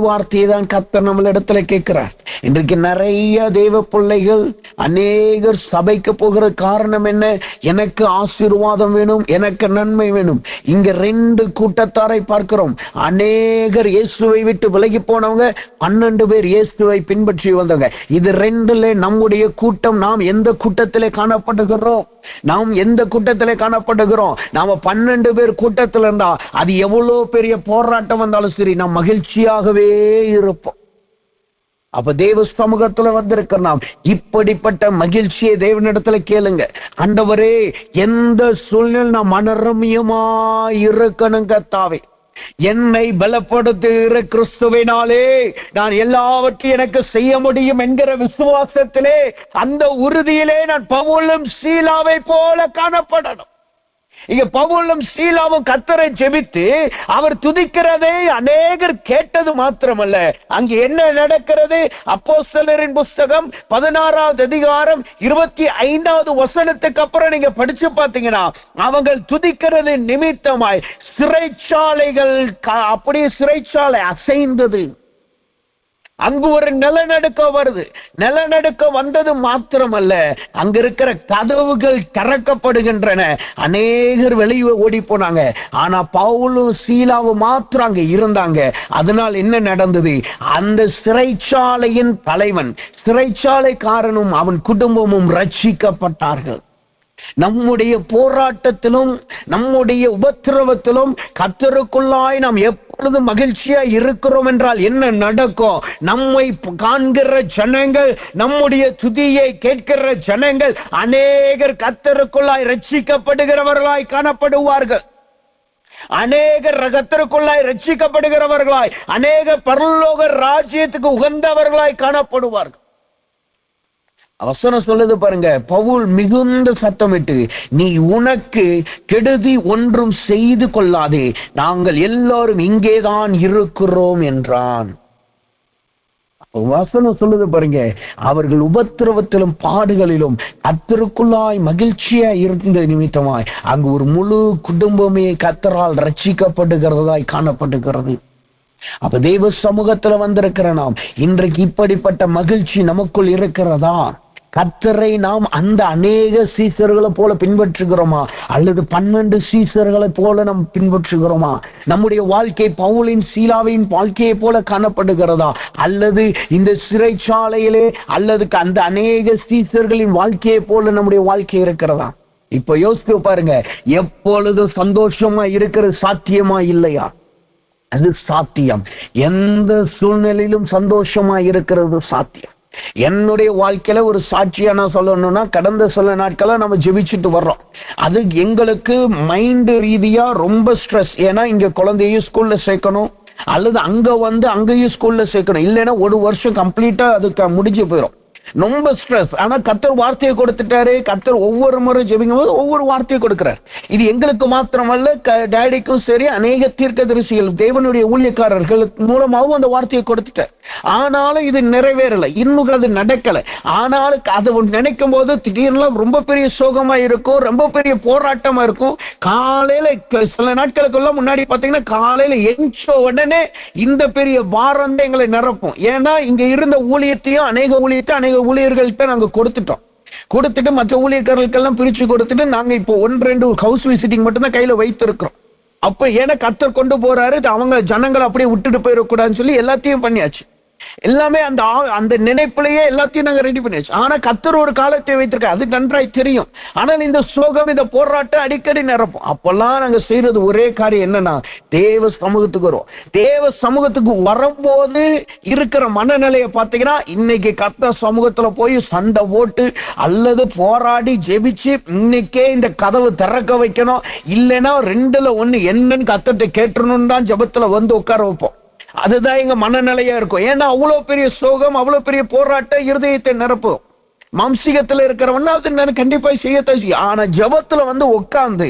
வார்த்தையை தான் கர்த்தர் நம்மள இடத்துல கேட்கிறார். இன்றைக்கு நிறைய தேவ பிள்ளைகள் அநேகர் சபைக்கு போகிற காரணம் என்ன? எனக்கு ஆசீர்வாதம் வேணும், எனக்கு நன்மை வேணும். இங்க 2 கூட்டத்தாரை பார்க்கிறோம். அநேகர் இயேசுவை விட்டு விலகி போனவங்க, 12 பேர் இயேசுவை பின்பற்றி வந்தவங்க. இது 2ல நம்முடைய கூட்டம், நாம் எந்த கூட்டத்திலே காணப்படுகிறோம்? நாம் எந்த கூட்டத்திலே காணப்படுகிறோம்? நாம 12 பேர் கூட்டத்தில் இருந்தா அது எவ்வளவு பெரிய போராட்டம் வந்தாலும் சரி, நாம் மகிழ்ச்சியாகவே இருப்போம். அப்ப தேவ சமூகத்துல வந்திருக்க நாம் இப்படிப்பட்ட மகிழ்ச்சியை தேவனிடத்துல கேளுங்க. ஆண்டவரே, எந்த சூழ்நிலை நாம் மனரமியமா இருக்கணும் கர்த்தாவே. என்னை பலப்படுத்துகிற கிறிஸ்துவினாலே நான் எல்லாவற்றையும் எனக்கு செய்ய முடியும் என்கிற விசுவாசத்திலே, அந்த உறுதியிலே நான் பவுலும் சீலாவை போல காணப்படணும். இங்க பவுலும் சீலாவும் கர்த்தரை ஜெபித்து அவர் துதிக்கிறதை அநேகர் கேட்டது மாத்திரமல்ல, அங்கு என்ன நடக்கிறது? அப்போஸ்தலரின் புஸ்தகம் 16வது அதிகாரம் 25வது வசனத்துக்கு அப்புறம் நீங்க படிச்சு பார்த்தீங்கன்னா, அவங்க துதிக்கிறது நிமித்தமாய் சிறைச்சாலைகள், அப்படியே சிறைச்சாலை அசைந்தது. அங்கு ஒரு நிலநடுக்கம் வருது. நிலநடுக்கம் வந்தது மாத்திரமல்ல, அங்க இருக்கிற கதவுகள் திறக்கப்படுகின்றன. அநேகர் வெளியே ஓடி போனாங்க. ஆனா பவுலும் சீலாவும் மாத்திரம் அங்க இருந்தாங்க. அதனால் என்ன நடந்தது? அந்த சிறைச்சாலையின் தலைவன், சிறைச்சாலைக்காரனும் அவன் குடும்பமும் ரட்சிக்கப்பட்டார்கள். நம்முடைய போராட்டத்திலும் நம்முடைய உபத்திரவத்திலும் கர்த்தருக்குள்ளாய் நாம் எப்பொழுது மகிழ்ச்சியா இருக்கிறோம் என்றால் என்ன நடக்கும்? நம்மை காண்கிற ஜனங்கள், நம்முடைய துதியை கேட்கிற ஜனங்கள் அநேகர் கர்த்தருக்குள்ளாய் ரட்சிக்கப்படுகிறவர்களாய் காணப்படுவார்கள். அநேகர் கர்த்தருக்குள்ளாய் ரட்சிக்கப்படுகிறவர்களாய், அநேக பரலோக ராஜ்யத்துக்கு உகந்தவர்களாய் காணப்படுவார்கள். வசனம் சொல்லுது பாருங்க, பவுல் மிகுந்த சத்தமிட்டு, நீ உனக்கு கெடுதி ஒன்றும் செய்து கொள்ளாதே, நாங்கள் எல்லாரும் இங்கேதான் இருக்கிறோம் என்றான். வசனம் சொல்லுது பாருங்க, அவர்கள் உபத்திரவத்திலும் பாடுகளிலும் கர்த்தருக்குள்ளாய் மகிழ்ச்சியா இருந்த நிமித்தமாய் அங்கு ஒரு முழு குடும்பமே கர்த்தரால் ரட்சிக்கப்படுகிறதாய் காணப்படுகிறது. அப்ப தெய்வ சமூகத்துல வந்திருக்கிற நாம் இன்றைக்கு இப்படிப்பட்ட மகிழ்ச்சி நமக்குள் இருக்கிறதா? கர்த்தரை நாம் அந்த அநேக சீசர்களை போல பின்பற்றுகிறோமா, அல்லது 12 சீசர்களை போல நாம் பின்பற்றுகிறோமா? நம்முடைய வாழ்க்கை பவுலின் சீலாவின் வாழ்க்கையை போல காணப்படுகிறதா, அல்லது இந்த சிறைச்சாலையிலே அல்லது அந்த அநேக சீசர்களின் வாழ்க்கையை போல நம்முடைய வாழ்க்கை இருக்கிறதா? இப்ப யோசித்து பாருங்க, எப்பொழுது சந்தோஷமா இருக்கிறது சாத்தியமா இல்லையா? அது சாத்தியம். எந்த சூழ்நிலையிலும் சந்தோஷமா இருக்கிறது சாத்தியம். என்னுடைய வாழ்க்கையில ஒரு சாட்சியா நான் சொல்லணும்னா, கடந்த சில நாட்களா நம்ம ஜெபிச்சுட்டு வர்றோம். அது எங்களுக்கு மைண்ட் ரீதியா ரொம்ப ஸ்ட்ரெஸ். ஏன்னா இங்க குழந்தையும் ஸ்கூல்ல சேர்க்கணும், அல்லது அங்கேயும் ஸ்கூல்ல சேர்க்கணும். இல்லைன்னா ஒரு வருஷம் கம்ப்ளீட்டா அதுக்கு முடிஞ்சு போயிடும். ரொம்ப ஸ்ட்ரெஸ். ஆனா கர்த்தர் வார்த்தையை கொடுத்துட்டாரு. கர்த்தர் ஒவ்வொரு முறை ஜெபிக்கும் போது ஒவ்வொரு வார்த்தையை கொடுக்கிறார். இது எங்களுக்கு மாத்திரமல்ல, டேடிக்கும் சரி, அநேக தீர்க்கதரிசிகள் தேவனுடைய ஊழியக்காரர்கள் மூலமாகவும் அந்த வார்த்தையை கொடுத்துட்டார். ஆனாலும் இது நிறைவேறல, இன்னும் அது நடக்கல. ஆனாலும் அதை நினைக்கும் போது திடீர்னு ரொம்ப பெரிய சோகமா இருக்கும், ரொம்ப பெரிய போராட்டமா இருக்கும். காலையில சில நாட்களுக்குள்ள முன்னாடி பாத்தீங்கன்னா, காலையில எஞ்ச உடனே இந்த பெரிய பாரம் எங்களை நிரப்பும். ஏன்னா இங்க இருந்த ஊழியத்தையும் அநேக ஊழியர்கள்ட்ட நாங்க கொடுத்துட்டு மற்ற ஊழியர்களுக்கெல்லாம் பிரிச்சு கொடுத்துட்டு நாங்க இப்போ 1-2 ஹவுஸ் விசிட்டிங் மட்டும் தான் கையில வைத்திருக்கிறோம். அப்ப ஏன்னா கர்த்தர் கொண்டு போறாரு, அவங்க ஜனங்களை அப்படியே விட்டுட்டு போயிடக்கூடாதுன்னு சொல்லி எல்லாத்தையும் பண்ணியாச்சு. எல்லாமே அந்த நினைப்பிலேயே எல்லாத்தையும் நாங்க ரெடி பண்ணியாச்சு. ஆனா கர்த்தர் ஒரு காலத்தை வைத்திருக்க, அது நன்றாய் தெரியும். ஆனால் இந்த சோகம், இந்த போராட்டம் அடிக்கடி நிரப்பும். அப்பெல்லாம் நாங்க செய்யறது ஒரே காரியம் என்னன்னா, தேவ சமூகத்துக்கு வருவோம். தேவ சமூகத்துக்கு வரும்போது இருக்கிற மனநிலையை பார்த்தீங்கன்னா, இன்னைக்கு கர்த்தர் சமூகத்துல போய் சண்டை போட்டு அல்லது போராடி ஜெபிச்சு இன்னைக்கே இந்த கதவு திறக்க வைக்கணும், இல்லைன்னா 2ல 1 என்னன்னு கர்த்தர்ட்ட கேட்டணும்னு தான் ஜெபத்துல வந்து உட்கார வைப்போம். அதுதான் எங்க மனநிலையா இருக்கும். ஏன்னா அவ்வளவு பெரிய சோகம், அவ்வளவு பெரிய போராட்டம் இருதயத்தை நிரப்பும். மாம்சீகத்துல இருக்கிறவன் அது கண்டிப்பா செய்யத்தான் செய்யும். ஆனா ஜபத்துல வந்து உட்கார்ந்து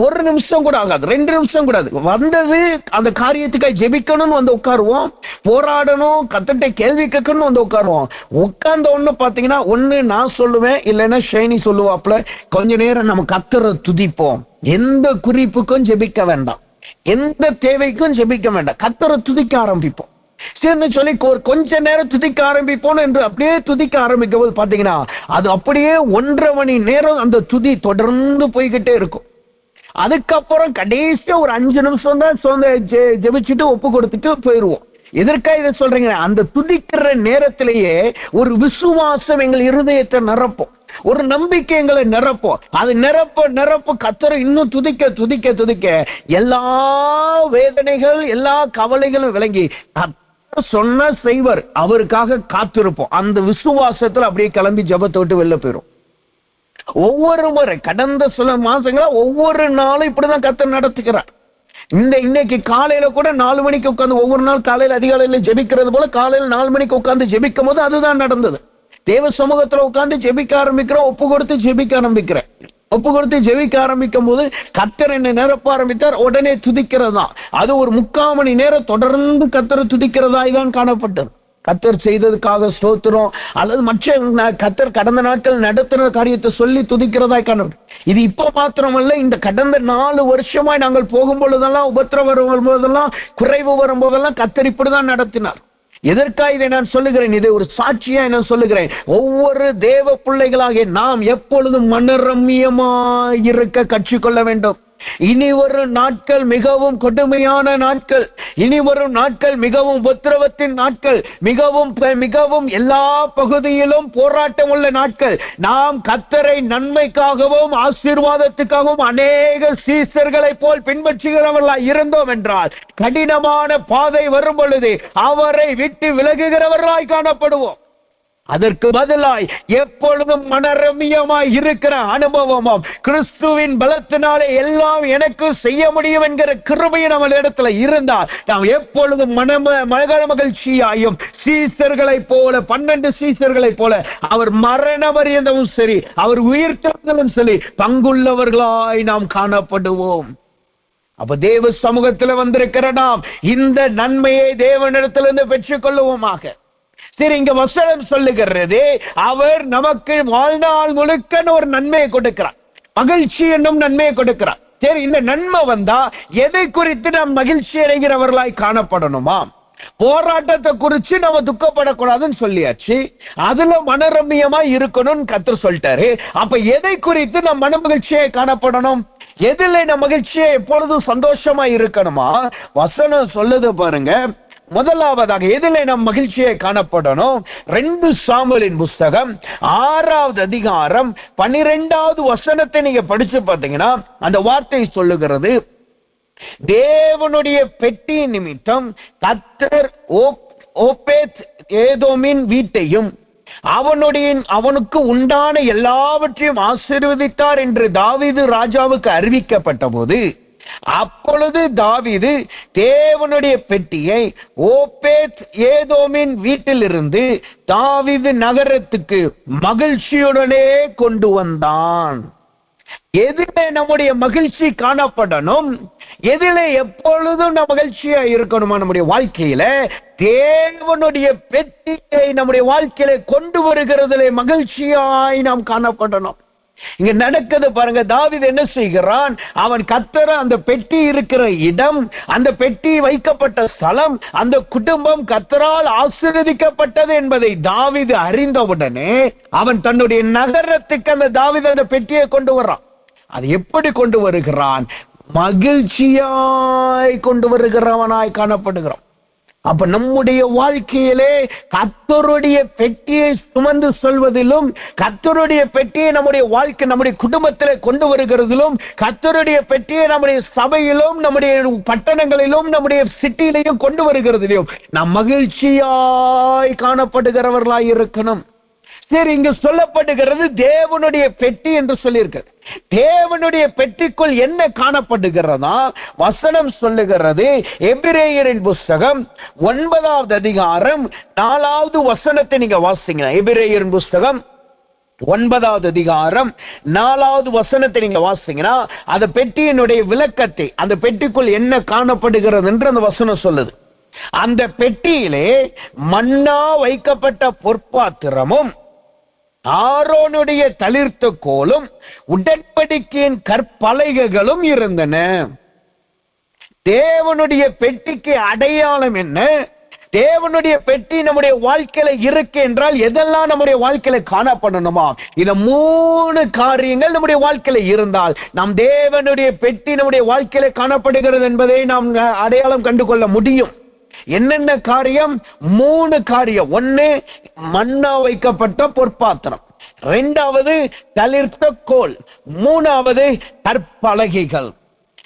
ஒரு நிமிஷம் கூட ஆகாது, 2 நிமிஷம் கூடாது, வந்தது அந்த காரியத்துக்காக ஜெபிக்கணும்னு வந்து உட்காருவோம், போராடணும், கர்த்தர்ட்ட கேள்வி கேட்கணும்னு வந்து உட்காருவோம். உட்கார்ந்த ஒண்ணு பாத்தீங்கன்னா, ஒண்ணு நான் சொல்லுவேன், இல்லைன்னா ஷைனி சொல்லுவாப்ல, கொஞ்ச நேரம் நம்ம கர்த்தரை துதிப்போம். எந்த குறிப்புக்கும் ஜெபிக்க வேண்டாம், எந்த தேவைக்கும் ஜெபிக்க வேண்டாம், கர்த்தரை துதிக்க ஆரம்பிப்போம். சரின்னு சொல்லி கொஞ்ச நேரம் துதிக்க ஆரம்பிப்போம் என்று அப்படியே துதிக்க ஆரம்பிக்கும் போது பாத்தீங்கன்னா, அது அப்படியே 1.5 மணி நேரம் அந்த துதி தொடர்ந்து போய்கிட்டே இருக்கும். அதுக்கப்புறம் கடைசியா ஒரு 5 நிமிஷம் தான் ஜெபிச்சுட்டு ஒப்பு கொடுத்துட்டு போயிருவோம். எதற்காக இதை சொல்றீங்க? அந்த துதிக்கிற நேரத்திலேயே ஒரு விசுவாசம் எங்கள் இருதயத்தை நிரப்பும், ஒரு நம்பிக்கை எங்களை நிரப்போம். அது நிரப்ப கர்த்தரை இன்னும் துதிக்க எல்லா வேதனைகள், எல்லா கவலைகளும் விளங்கி சொன்ன செய்வர், அவருக்காக காத்திருப்போம். அந்த விசுவாசத்துல அப்படியே கிளம்பி ஜெபத்தை விட்டு வெளில போயிரும். ஒவ்வொரு முறை கடந்த சில மாசங்களா ஒவ்வொரு நாளும் இப்படிதான் கர்த்தர் நடத்துகிறார். இன்னைக்கு காலையில கூட 4 மணிக்கு உட்கார்ந்து, ஒவ்வொரு நாள் காலையில அதிகாலையில ஜெபிக்கிறது போல காலையில 4 மணிக்கு உட்கார்ந்து ஜெபிக்கும் போது அதுதான் நடந்தது. தேவ சமூகத்துல உட்கார்ந்து ஜெபிக்க ஆரம்பிக்கிறோம், ஒப்பு கொடுத்து ஜெபிக்க ஆரம்பிக்கும் போது கர்த்தர் என்னை நிரப்ப ஆரம்பித்தார். உடனே துதிக்கிறதா, அது ஒரு 3/4 மணி நேரம் தொடர்ந்து கர்த்தரை துதிக்கிறதாய் தான் காணப்பட்டது. கர்த்தர் செய்ததுக்காக ஸ்தோத்திரம், அல்லது மற்ற கர்த்தர் கடந்த நாட்கள் நடத்தின காரியத்தை சொல்லி துதிக்கிறதாய் காணப்படும். இது இப்ப மாத்திரமல்ல, இந்த கடந்த 4 வருஷமாய் நாங்கள் போகும் பொழுதெல்லாம், உபத்திரவம் வரும்போதெல்லாம், குறைவு வரும்போதெல்லாம் கர்த்தர் இப்படிதான் நடத்தினார். எதற்காக இதை நான் சொல்லுகிறேன்? இதை ஒரு சாட்சியா நான் சொல்லுகிறேன். ஒவ்வொரு தேவ பிள்ளைகளாகிய நாம் எப்பொழுதும் மனரம்யமாய் இருக்க கற்றுக்கொள்ள வேண்டும். இனி வரும் நாட்கள் மிகவும் கொடுமையான நாட்கள், இனி வரும் நாட்கள் மிகவும் உபத்திரவத்தின் நாட்கள், மிகவும் எல்லா பகுதியிலும் போராட்டம் உள்ள நாட்கள். நாம் கர்த்தரை நன்மைக்காகவும் ஆசீர்வாதத்துக்காகவும் அநேக சீசர்களை போல் பின்பற்றுகிறவர்களாய் இருந்தோம் என்றால், கடினமான பாதை வரும் பொழுது அவரை விட்டு விலகுகிறவர்களாய் காணப்படுவோம். அதற்கு பதிலாய் எப்பொழுதும் மனரம்யமாய் இருக்கிற அனுபவமும், கிறிஸ்துவின் பலத்தினாலே எல்லாம் எனக்கு செய்ய முடியும் என்கிற கிருபை நம்ம இடத்துல இருந்தால், நாம் எப்பொழுதும் மகிழ்ச்சியாயும் சீசர்களை போல, 12 சீசர்களை போல, அவர் மரண பரியந்தமும் சரி, அவர் உயிர்த்தெழுதலும் சரி, பங்குள்ளவர்களாய் நாம் காணப்படுவோம். அப்ப தேவ சமூகத்தில் வந்திருக்கிற நாம் இந்த நன்மையை தேவனிடத்திலிருந்து பெற்றுக் கொள்ளுவோமாக. சரி, இங்க வசனம் சொல்லுகிறது, அவர் நமக்கு வாழ்நாள் முழுக்க ஒரு நன்மையை கொடுக்கிறார், மகிழ்ச்சி என்னும் நன்மையை கொடுக்கிறார். சரி, இந்த நன்மை வந்தா எதை குறித்து நாம் மகிழ்ச்சி அடைகிறவர்களாய் காணப்படணுமா? போராட்டத்தை குறிச்சு நம்ம துக்கப்படக்கூடாதுன்னு சொல்லியாச்சு. அதுல மனரம்யமா இருக்கணும்னு கர்த்தர் சொல்லிட்டாரு. அப்ப எதை குறித்து நம் மன மகிழ்ச்சியை காணப்படணும்? எதில் நம் மகிழ்ச்சியை எப்பொழுதும் சந்தோஷமா இருக்கணுமா? வசனம் சொல்லுது பாருங்க. முதலாவதாக எதிலே நம் மகிழ்ச்சியை காணப்படணும்? 2 சாமுவேலின் புஸ்தகம் 6வது அதிகாரம் 12வது வசனத்தை நீங்க படிச்சு பார்த்தீங்கன்னா அந்த வார்த்தை சொல்லுகிறது, தேவனுடைய பெட்டி நிமித்தம் கர்த்தர் ஓபேத் ஏதோமின் வீட்டையும் அவனுக்கு உண்டான எல்லாவற்றையும் ஆசீர்வதித்தார் என்று தாவீது ராஜாவுக்கு அறிவிக்கப்பட்ட போது, அப்பொழுது தாவீது தேவனுடைய பெட்டியை ஓபேத் ஏதோமின் வீட்டிலிருந்து தாவீது நகரத்துக்கு மகிழ்ச்சியுடனே கொண்டு வந்தான். எதிலே நம்முடைய மகிழ்ச்சி காணப்படணும்? எதிலே எப்பொழுதும் நம்ம மகிழ்ச்சியா இருக்கணுமா? நம்முடைய வாழ்க்கையில தேவனுடைய பெட்டியை நம்முடைய வாழ்க்கையில கொண்டு வருகிறதிலே மகிழ்ச்சியாய் நாம் காணப்படணும். இங்க நடக்குது பாருங்க. தாவீது என்ன செய்கிறான்? அவன் கர்த்தர் அந்த பெட்டி இருக்கிற இடம், அந்த பெட்டி வைக்கப்பட்ட ஸ்தலம், அந்த குடும்பம் கர்த்தரால் ஆசீர்வதிக்கப்பட்டது என்பதை தாவீது அறிந்தவுடனே அவன் தன்னுடைய நகரத்துக்கு அந்த பெட்டியை கொண்டு வர்றான். அது எப்படி கொண்டு வருகிறான்? மகிழ்ச்சியாய் கொண்டு வருகிறவனாய் காணப்படுகிறான். அப்ப நம்முடைய வாழ்க்கையிலே கர்த்தருடைய பெட்டியை சுமந்து சொல்வதிலும், கர்த்தருடைய பெட்டியை நம்முடைய வாழ்க்கை நம்முடைய குடும்பத்திலே கொண்டு வருகிறதிலும், கர்த்தருடைய பெட்டியை நம்முடைய சபையிலும், நம்முடைய பட்டணங்களிலும், நம்முடைய சிட்டியிலையும் கொண்டு வருகிறதிலும் நாம் மகிழ்ச்சியாய் காணப்படுகிறவர்களாய் இருக்கணும். சரி, இங்கு சொல்லப்படுகிறது தேவனுடைய பெட்டி என்று சொல்லியிருக்கிறது. தேவனுடைய பெட்டிக்குள் என்ன காணப்படுகிறதா? வசனம் சொல்லுகிறது, எபிரேயரின் புஸ்தகம் 9வது அதிகாரம் 4வது வசனத்தை நீங்க வாசிங்க. எபிரேயரின் புஸ்தகம் 9வது அதிகாரம் 4வது வசனத்தை நீங்க வாசிங்கன்னா அந்த பெட்டியினுடைய விளக்கத்தை, அந்த பெட்டிக்குள் என்ன காணப்படுகிறது என்று அந்த வசனம் சொல்லுது. அந்த பெட்டியிலே மன்னா வைக்கப்பட்ட பொற்பாத்திரமும் ஆரோனுடைய தளிர்த்த கோலும் உடன்படிக்கையின் கற்பலகைகளும் இருந்தன. தேவனுடைய பெட்டிக்கு அடையாளம் என்ன? தேவனுடைய பெட்டி நம்முடைய வாழ்க்கையில இருக்கு என்றால் எதெல்லாம் நம்முடைய வாழ்க்கையில காணப்படணுமா? இந்த 3 காரியங்கள் நம்முடைய வாழ்க்கையில இருந்தால் நம் தேவனுடைய பெட்டி நம்முடைய வாழ்க்கையில காணப்படுகிறது என்பதை நாம் அடையாளம் கண்டு கொள்ள முடியும். என்னென்ன காரியம்? 3 காரியம். 1, மன்னா வைக்கப்பட்ட பொற்பாத்திரம். 2வது தளிர்த்த கோல். 3வது கற்பலகைகள்.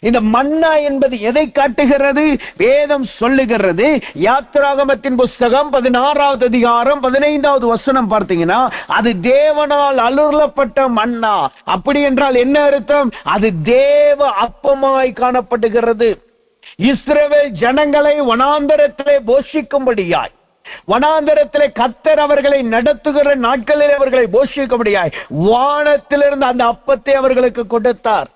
இந்த மன்னா என்பது எதை காட்டுகிறது? வேதம் சொல்லுகிறது, யாத்திராகமத்தின் புஸ்தகம் 16வது அதிகாரம் 15வது வசனம் பார்த்தீங்கன்னா அது தேவனால் அருளப்பட்ட மன்னா. அப்படி என்றால் என்ன அர்த்தம்? அது தேவ அப்பமாய் காணப்படுகிறது. இஸ்ரவேல் ஜனங்களை வனாந்தரத்திலே போஷிக்கும்படியாய், வனாந்தரத்திலே கர்த்தர் அவர்களை நடத்துகிற நாட்களில் அவர்களை போஷிக்கும்படியாய் வானத்திலிருந்து அந்த அப்பத்தை அவர்களுக்கு கொடுத்தார்.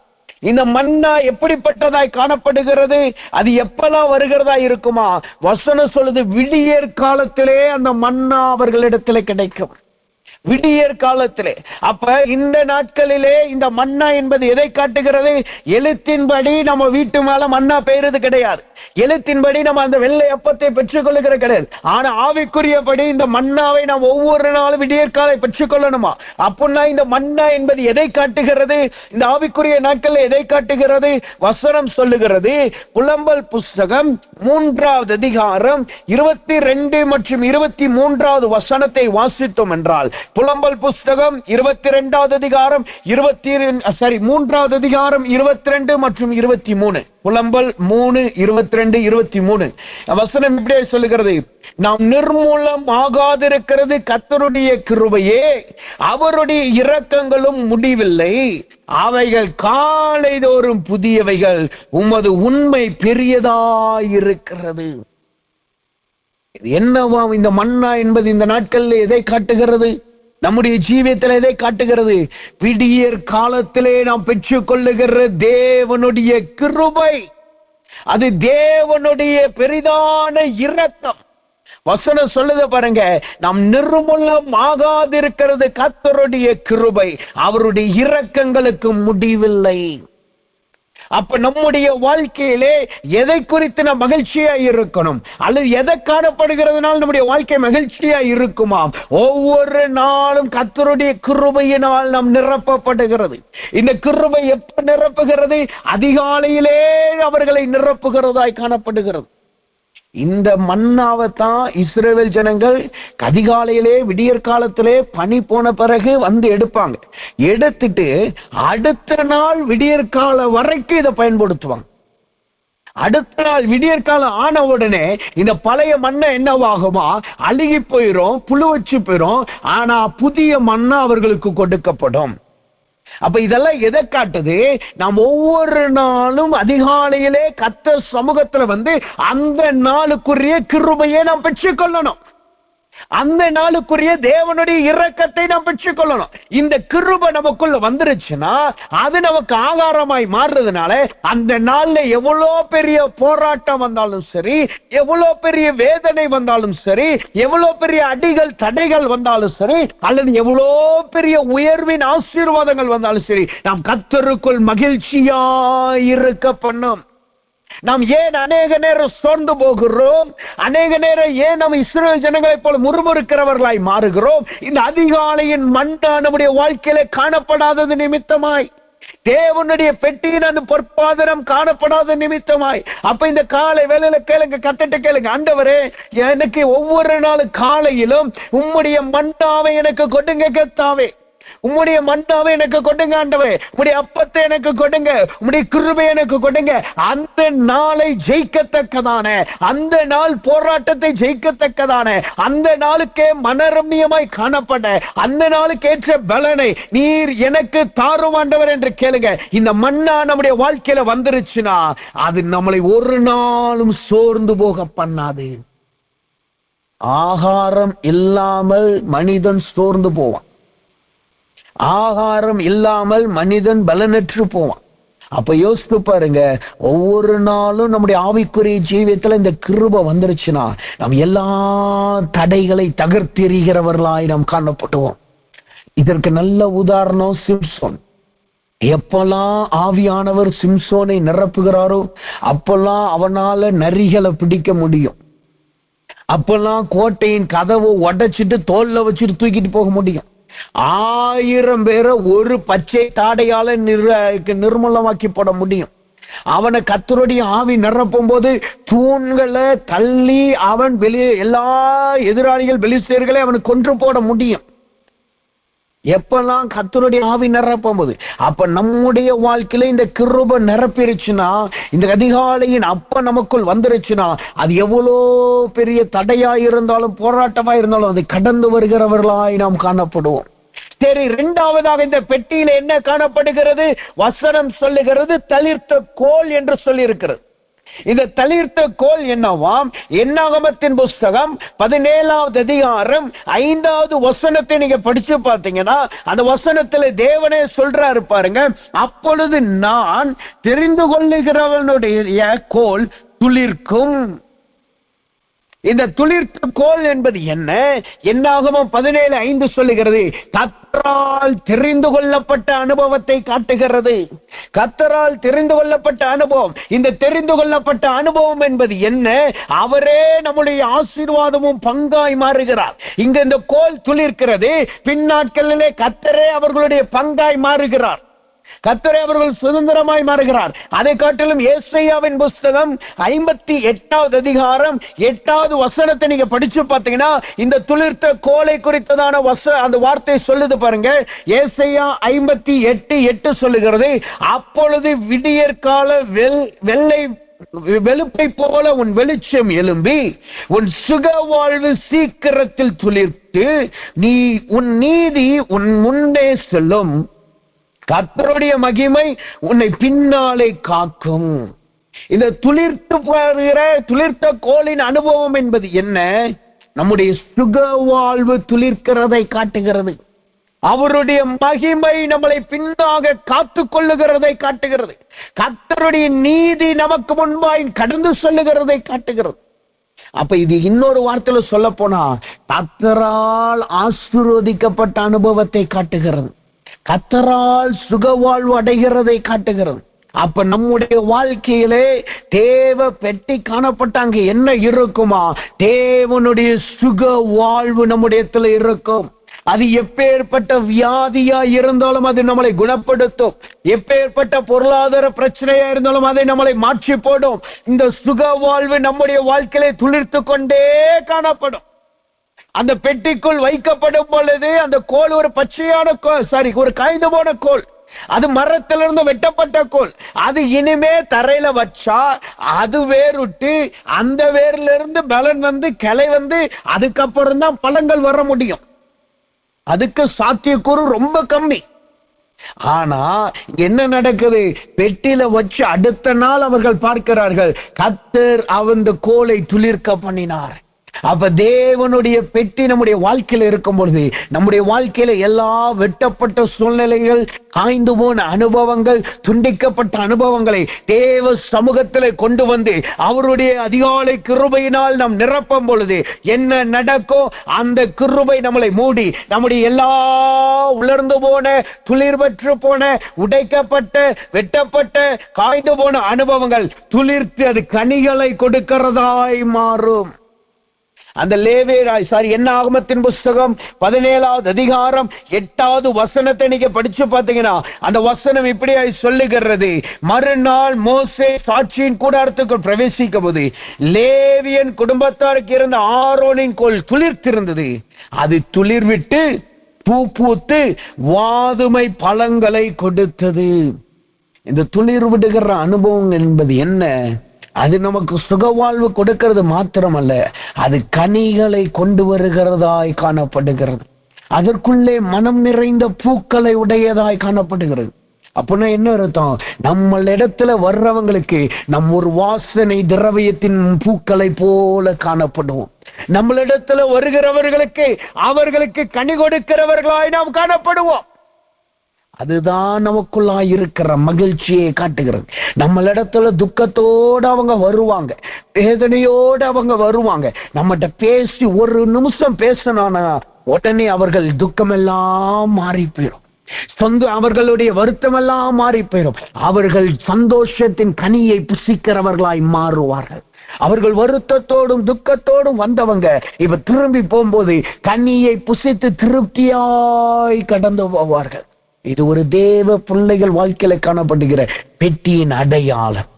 இந்த மன்னா எப்படிப்பட்டதாய் காணப்படுகிறது? அது எப்பெல்லாம் வருகிறதா இருக்குமா? வசனம் சொல்லுது, விடியற் காலத்திலே அந்த மன்னா அவர்களிடத்திலே கிடைக்கும். விடியற் காலத்திலே. அப்ப இந்த நாட்களிலே இந்த மன்னா என்பது எதை காட்டுகிறது? எழுத்தின்படி நம்ம வீட்டு மேல மன்னா பெய்யறது கிடையாது. எழுத்தின்படி நம்ம அந்த வெள்ளை அப்பத்தை பெற்றுக் கொள்ளுகிற கிடையாது. ஆனா ஆவிக்குரியபடி இந்த மன்னாவை நாம் ஒவ்வொரு நாளும் விடியற்காலை பெற்றுக் கொள்ளணுமா? அப்படின்னா இந்த மன்னா என்பது எதை காட்டுகிறது? இந்த ஆவிக்குரிய நாட்களில் எதை காட்டுகிறது? வசனம் சொல்லுகிறது, புலம்பல் புஸ்தகம் 3வது அதிகாரம் 22 மற்றும் 23வது வசனத்தை வாசித்தோம் என்றால், புலம்பல் புஸ்தகம் 22வது அதிகாரம் 3வது அதிகாரம் 22 மற்றும் 23, புலம்பல் 3, 22, 23 வசனம் இப்படியே சொல்லுகிறது, நாம் நிர்மூலம் ஆகாதிருக்கிறது கர்த்தருடைய கிருபையே, அவருடைய இரக்கங்களும் முடிவில்லை, அவைகள் காலைதோறும் புதியவைகள், உமது உண்மை பெரியதாயிருக்கிறது. என்னவாம் இந்த மன்னா என்பது இந்த நாட்களில் எதை காட்டுகிறது? நம்முடைய ஜீவியத்தில் எதை காட்டுகிறது? விடியற் காலத்திலே நாம் பெற்றுக் கொள்ளுகிற தேவனுடைய கிருபை, அது தேவனுடைய பெரிதான இரக்கம். வசனம் சொல்லுது பாருங்க, நாம் நிர்மூலம் ஆகாதிருக்கிறது கர்த்தருடைய கிருபை, அவருடைய இரக்கங்களுக்கு முடிவில்லை. அப்ப நம்முடைய வாழ்க்கையிலே எதை குறித்து நாம் மகிழ்ச்சியா இருக்கணும், அல்லது எதை காணப்படுகிறதுனால் நம்முடைய வாழ்க்கை மகிழ்ச்சியா இருக்குமாம்? ஒவ்வொரு நாளும் கர்த்தருடைய கிருபையினால் நாம் நிரப்பப்படுகிறது. இந்த கிருபை எப்ப நிரப்புகிறது? அதிகாலையிலே அவர்களை நிரப்புகிறதாய் காணப்படுகிறது. இந்த மன்னாவை தான் இஸ்ரவேல் ஜனங்கள் அதிகாலையிலே விடியற் காலத்திலே பனி போன பிறகு வந்து எடுப்பாங்க. எடுத்துட்டு அடுத்த நாள் விடியற் கால வரைக்கும் இதை பயன்படுத்துவாங்க. அடுத்த நாள் விடியற் காலம் ஆன உடனே இந்த பழைய மண்ணை என்னவாகுமா? அழுகி போயிரும், புழு வச்சு போயிரும். ஆனா புதிய மண்ணா அவர்களுக்கு கொடுக்கப்படும். அப்ப இதெல்லாம் எதை காட்டுது? நாம் ஒவ்வொரு நாளும் அதிகாலையிலே கர்த்தர் சமூகத்துல வந்து அந்த நாளுக்குரிய கிருபையை நாம் பெற்றுக்கொள்ளணும். அந்த நாளுக்குரிய தேவனுடைய இரக்கத்தை நாம் பெற்றுக்கொள்ளணும். இந்த கிருபை நமக்குள்ள வந்துருச்சுன்னா அது நமக்கு ஆகாரமாய் மாறுறதுனால அந்த நாள்ல எவ்வளவு பெரிய போராட்டம் வந்தாலும் சரி, எவ்வளவு பெரிய வேதனை வந்தாலும் சரி, எவ்வளவு பெரிய அடிகள் தடைகள் வந்தாலும் சரி, அல்லது எவ்வளவு பெரிய உயர்வின் ஆசீர்வாதங்கள் வந்தாலும் சரி, நாம் கர்த்தருக்குள் மகிழ்ச்சியாய் இருக்க பண்ணும். நாம் ஏன் அநேக நேரம் சோர்ந்து போகிறோம்? அநேக நேரம் ஏன் நாம் இஸ்ரவேல் ஜனங்களைப் போல முறுமுறுக்கிறவர்களாய் மாறுகிறோம்? இந்த அதிகாலையின் மண்டா நம்முடைய வாழ்க்கையிலே காணப்படாதது நிமித்தமாய், தேவனுடைய பெட்டியின் அந்த பொற்பாதனம் காணப்படாத நிமித்தமாய். அப்ப இந்த காலை வேளையில கேளுங்க, கத்திட்டு கேளுங்க, ஆண்டவரே எனக்கு ஒவ்வொரு நாள் காலையிலும் உம்முடைய மண்டாவை எனக்கு கொடுங்க கர்த்தாவே, உம்முடைய மன்னாவை எனக்கு கொடுங்க ஆண்டவரே, உம்முடைய அப்பத்தை எனக்கு கொடுங்க, உம்முடைய கிருபை எனக்கு கொடுங்க. அந்த நாளை ஜெயிக்கத்தக்கதான, அந்த நாள் போராட்டத்தை ஜெயிக்கத்தக்கதான, அந்த நாளுக்கே மனரம்யமாய் காணப்பட, அந்த நாளுக்கு ஏற்ற பலனை நீர் எனக்கு தாரும் ஆண்டவர் என்று கேளுங்க. இந்த மன்னா நம்முடைய வாழ்க்கையில வந்துருச்சுன்னா அது நம்மளை ஒரு நாளும் சோர்ந்து போக பண்ணாது. ஆகாரம் இல்லாமல் மனிதன் சோர்ந்து போவான். ஆகாரம் இல்லாமல் மனிதன் பலனற்று போவான். அப்ப யோசித்து பாருங்க, ஒவ்வொரு நாளும் நம்முடைய ஆவிக்குரிய ஜீவியத்துல இந்த கிருபை வந்துருச்சுன்னா நாம் எல்லா தடைகளை தகர்த்தெறிகிறவர்களாய் நாம் காணப்படுவோம். இதற்கு நல்ல உதாரணம் சிம்சோன். எப்பெல்லாம் ஆவியானவர் சிம்சோனை நிரப்புகிறாரோ அப்பெல்லாம் அவனால நரிகளை பிடிக்க முடியும். அப்பெல்லாம் கோட்டையின் கதவை உடைச்சிட்டு தோல்ல வச்சுட்டு தூக்கிட்டு போக முடியும். 1000 பேரை ஒரு பச்சை தாடையால நிர்மூலமாக்கி போட முடியும். அவனை கர்த்தருடைய ஆவி நிரப்பும் போது தூண்களை தள்ளி அவன் எல்லா எதிராளிகள் பெலிஸ்தேர்களை அவனை கொன்று போட முடியும். எப்பெல்லாம் கர்த்தருடைய ஆவி நிரப்பும் போது, அப்ப நம்முடைய வாழ்க்கையில இந்த கிருபை நிரப்பிருச்சுன்னா, இந்த அதிகாலையின் அப்ப நமக்குள் வந்துருச்சுன்னா அது எவ்வளோ பெரிய தடையா இருந்தாலும் போராட்டமா இருந்தாலும் அதை கடந்து வருகிறவர்களாய் நாம் காணப்படுவோம். சரி, இரண்டாவதாக இந்த பெட்டியில என்ன காணப்படுகிறது? வசனம் சொல்லுகிறது தளிர்த்த கோல் என்று சொல்லி இருக்கிறது. இந்த தளிர்த்த கோல் என்னவாம்? என்னாகமத்தின் புஸ்தகம் 17வது அதிகாரம் 5வது வசனத்தை நீங்க படிச்சு பார்த்தீங்கன்னா அந்த வசனத்துல தேவனே சொல்றாரு பாருங்க, அப்பொழுது நான் தெரிந்து கொள்ளுகிறவனுடைய கோல் துளிர்க்கும். இந்த துளிர்த்த கோல் என்பது என்ன? என்னாகமம் 17:5 சொல்லுகிறது, கர்த்தரால் தெரிந்து கொள்ளப்பட்ட அனுபவத்தை காட்டுகிறது. கர்த்தரால் தெரிந்து கொள்ளப்பட்ட அனுபவம். இந்த தெரிந்து கொள்ளப்பட்ட அனுபவம் என்பது என்ன? அவரே நம்முடைய ஆசீர்வாதமும் பங்காய் மாறுகிறார். இங்க இந்த கோல் துளிர்க்கிறது. பின்னாட்களிலே கர்த்தரே அவர்களுடைய பங்காய் மாறுகிறார். கர்த்தரே அவர்கள் சுதந்திரமாய் மாறுகிறார். அதை காட்டிலும் ஏசாயாவின் புஸ்தகம் 58வது அதிகாரம் 8வது வசனத்தை நீங்க படிச்சு பார்த்தீங்கன்னா இந்த துளிர்த்த கோலை குறித்ததான அந்த வார்த்தை சொல்லுது பாருங்க. ஏசாயா 58:8 சொல்லுகிறது, அப்பொழுது விடியற்கால வெளுப்பை போல உன் வெளிச்சம் எழும்பி உன் சுக வாழ்வு சீக்கிரத்தில் துளிர்த்து நீ உன் நீதி உன் முன்னே செல்லும், கர்த்தருடைய மகிமை உன்னை பின்னாலே காக்கும். இந்த துளிர்த்த கோலின் அனுபவம் என்பது என்ன? நம்முடைய சுக வாழ்வு துளிர்க்கிறதை காட்டுகிறது. அவருடைய மகிமை நம்மளை பின்னாக காத்து கொள்ளுகிறதை காட்டுகிறது. கர்த்தருடைய நீதி நமக்கு முன்பாய் கடந்து சொல்லுகிறதை காட்டுகிறது. அப்ப இது இன்னொரு வார்த்தையில சொல்ல போனா கர்த்தரால் ஆசீர்வதிக்கப்பட்ட அனுபவத்தை காட்டுகிறது. கர்த்தரால் சுக வாழ்வு அடைகிறதை காட்டுகிறது. அப்ப நம்முடைய வாழ்க்கையிலே தேவ பெட்டி காணப்பட்டாங்க. என்ன இருக்குமா? தேவனுடைய சுக வாழ்வு நம்முடைய இடத்துல இருக்கும். அது எப்பேற்பட்ட வியாதியா இருந்தாலும் அது நம்மளை குணப்படுத்தும். எப்பேற்பட்ட பொருளாதார பிரச்சனையா இருந்தாலும் அதை நம்மளை மாற்றி போடும். இந்த சுக வாழ்வு நம்முடைய வாழ்க்கையிலே துளிர்த்து கொண்டே காணப்படும். அந்த பெட்டிக்குள் வைக்கப்படும் பொழுது அந்த கோல் ஒரு பச்சையான கோல், ஒரு காய்ந்து போன கோல், அது மரத்திலிருந்து வெட்டப்பட்ட கோல். அது இனிமே தரையில வச்சா அது வேறுட்டு அந்த வேர்ல இருந்து பலன் வந்து கிளை வந்து அதுக்கப்புறம் தான் பழங்கள் வர முடியும். அதுக்கு சாத்தியக்கூறு ரொம்ப கம்மி. ஆனா என்ன நடக்குது? பெட்டியில வச்சு அடுத்த நாள் அவர்கள் பார்க்கிறார்கள், கர்த்தர் அந்த கோலை துளிர்க்க பண்ணினார். அப்ப தேவனுடைய பெட்டி நம்முடைய வாழ்க்கையில இருக்கும் பொழுது நம்முடைய வாழ்க்கையில எல்லா வெட்டப்பட்ட சூழ்நிலைகள், காய்ந்து போன அனுபவங்கள், துண்டிக்கப்பட்ட அனுபவங்களை தேவ சமூகத்தில் கொண்டு வந்து அவருடைய அதிகாலை கிருபையினால் நாம் நிரப்பும் பொழுது என்ன நடக்கும்? அந்த கிருபை நம்மளை மூடி நம்முடைய எல்லா உலர்ந்து போன, துளிர் பெற்று போன, உடைக்கப்பட்ட, வெட்டப்பட்ட, காய்ந்து போன அனுபவங்கள் துளிர்த்து அது கனிகளை கொடுக்கிறதாய் மாறும். அந்த என்ன ஆகமத்தின் புஸ்தகம் 17வது அதிகாரம் 8வது வசனத்தை நீங்க படிச்சு பார்த்தீங்கன்னா அந்த வசனம் இப்படியாய் சொல்லுகிறது. மறுநாள் மோசே சாட்சியின் கூடாரத்துக்குள் பிரவேசிக்கும் போது லேவியன் குடும்பத்தாருக்கு இருந்த ஆரோனின் கோல் துளிர்த்திருந்தது. அது துளிர்விட்டு பூ பூத்து வாதுமை பழங்களை கொடுத்தது. இந்த துளிர் விடுகிற அனுபவம் என்பது என்ன? அது நமக்கு சுகவாழ்வு கொடுக்கிறது மாத்திரமல்ல, அது கனிகளை கொண்டு வருகிறதாய் காணப்படுகிறது. அதற்குள்ளே மனம் நிறைந்த பூக்களை உடையதாய் காணப்படுகிறது. அப்படின்னா என்ன அர்த்தம்? நம்மளிடத்துல வர்றவங்களுக்கு நம் ஒரு வாசனை திரவியத்தின் பூக்களை போல காணப்படுவோம். நம்மளிடத்துல வருகிறவர்களுக்கு அவர்களுக்கு கனி கொடுக்கிறவர்களாய் நாம் காணப்படுவோம். அதுதான் நமக்குள்ளாய் இருக்கிற மகிழ்ச்சியை காட்டுகிறது. நம்மளிடத்துல துக்கத்தோடு அவங்க வருவாங்க, வேதனையோடு அவங்க வருவாங்க. நம்மகிட்ட பேசி ஒரு நிமிஷம் பேசினானா உடனே அவர்கள் துக்கமெல்லாம் மாறி போயிடும், அவர்களுடைய வருத்தம் எல்லாம் மாறி போயிடும். அவர்கள் சந்தோஷத்தின் கனியை புசிக்கிறவர்களாய் மாறுவார்கள். அவர்கள் வருத்தத்தோடும் துக்கத்தோடும் வந்தவங்க இப்ப திரும்பி போகும்போது கனியை புசித்து திருப்தியாய் கடந்து போவார்கள். இது ஒரு தேவ பிள்ளைகள் வாழ்க்கையில காணப்படுகிற பெட்டியின் அடையாளம்.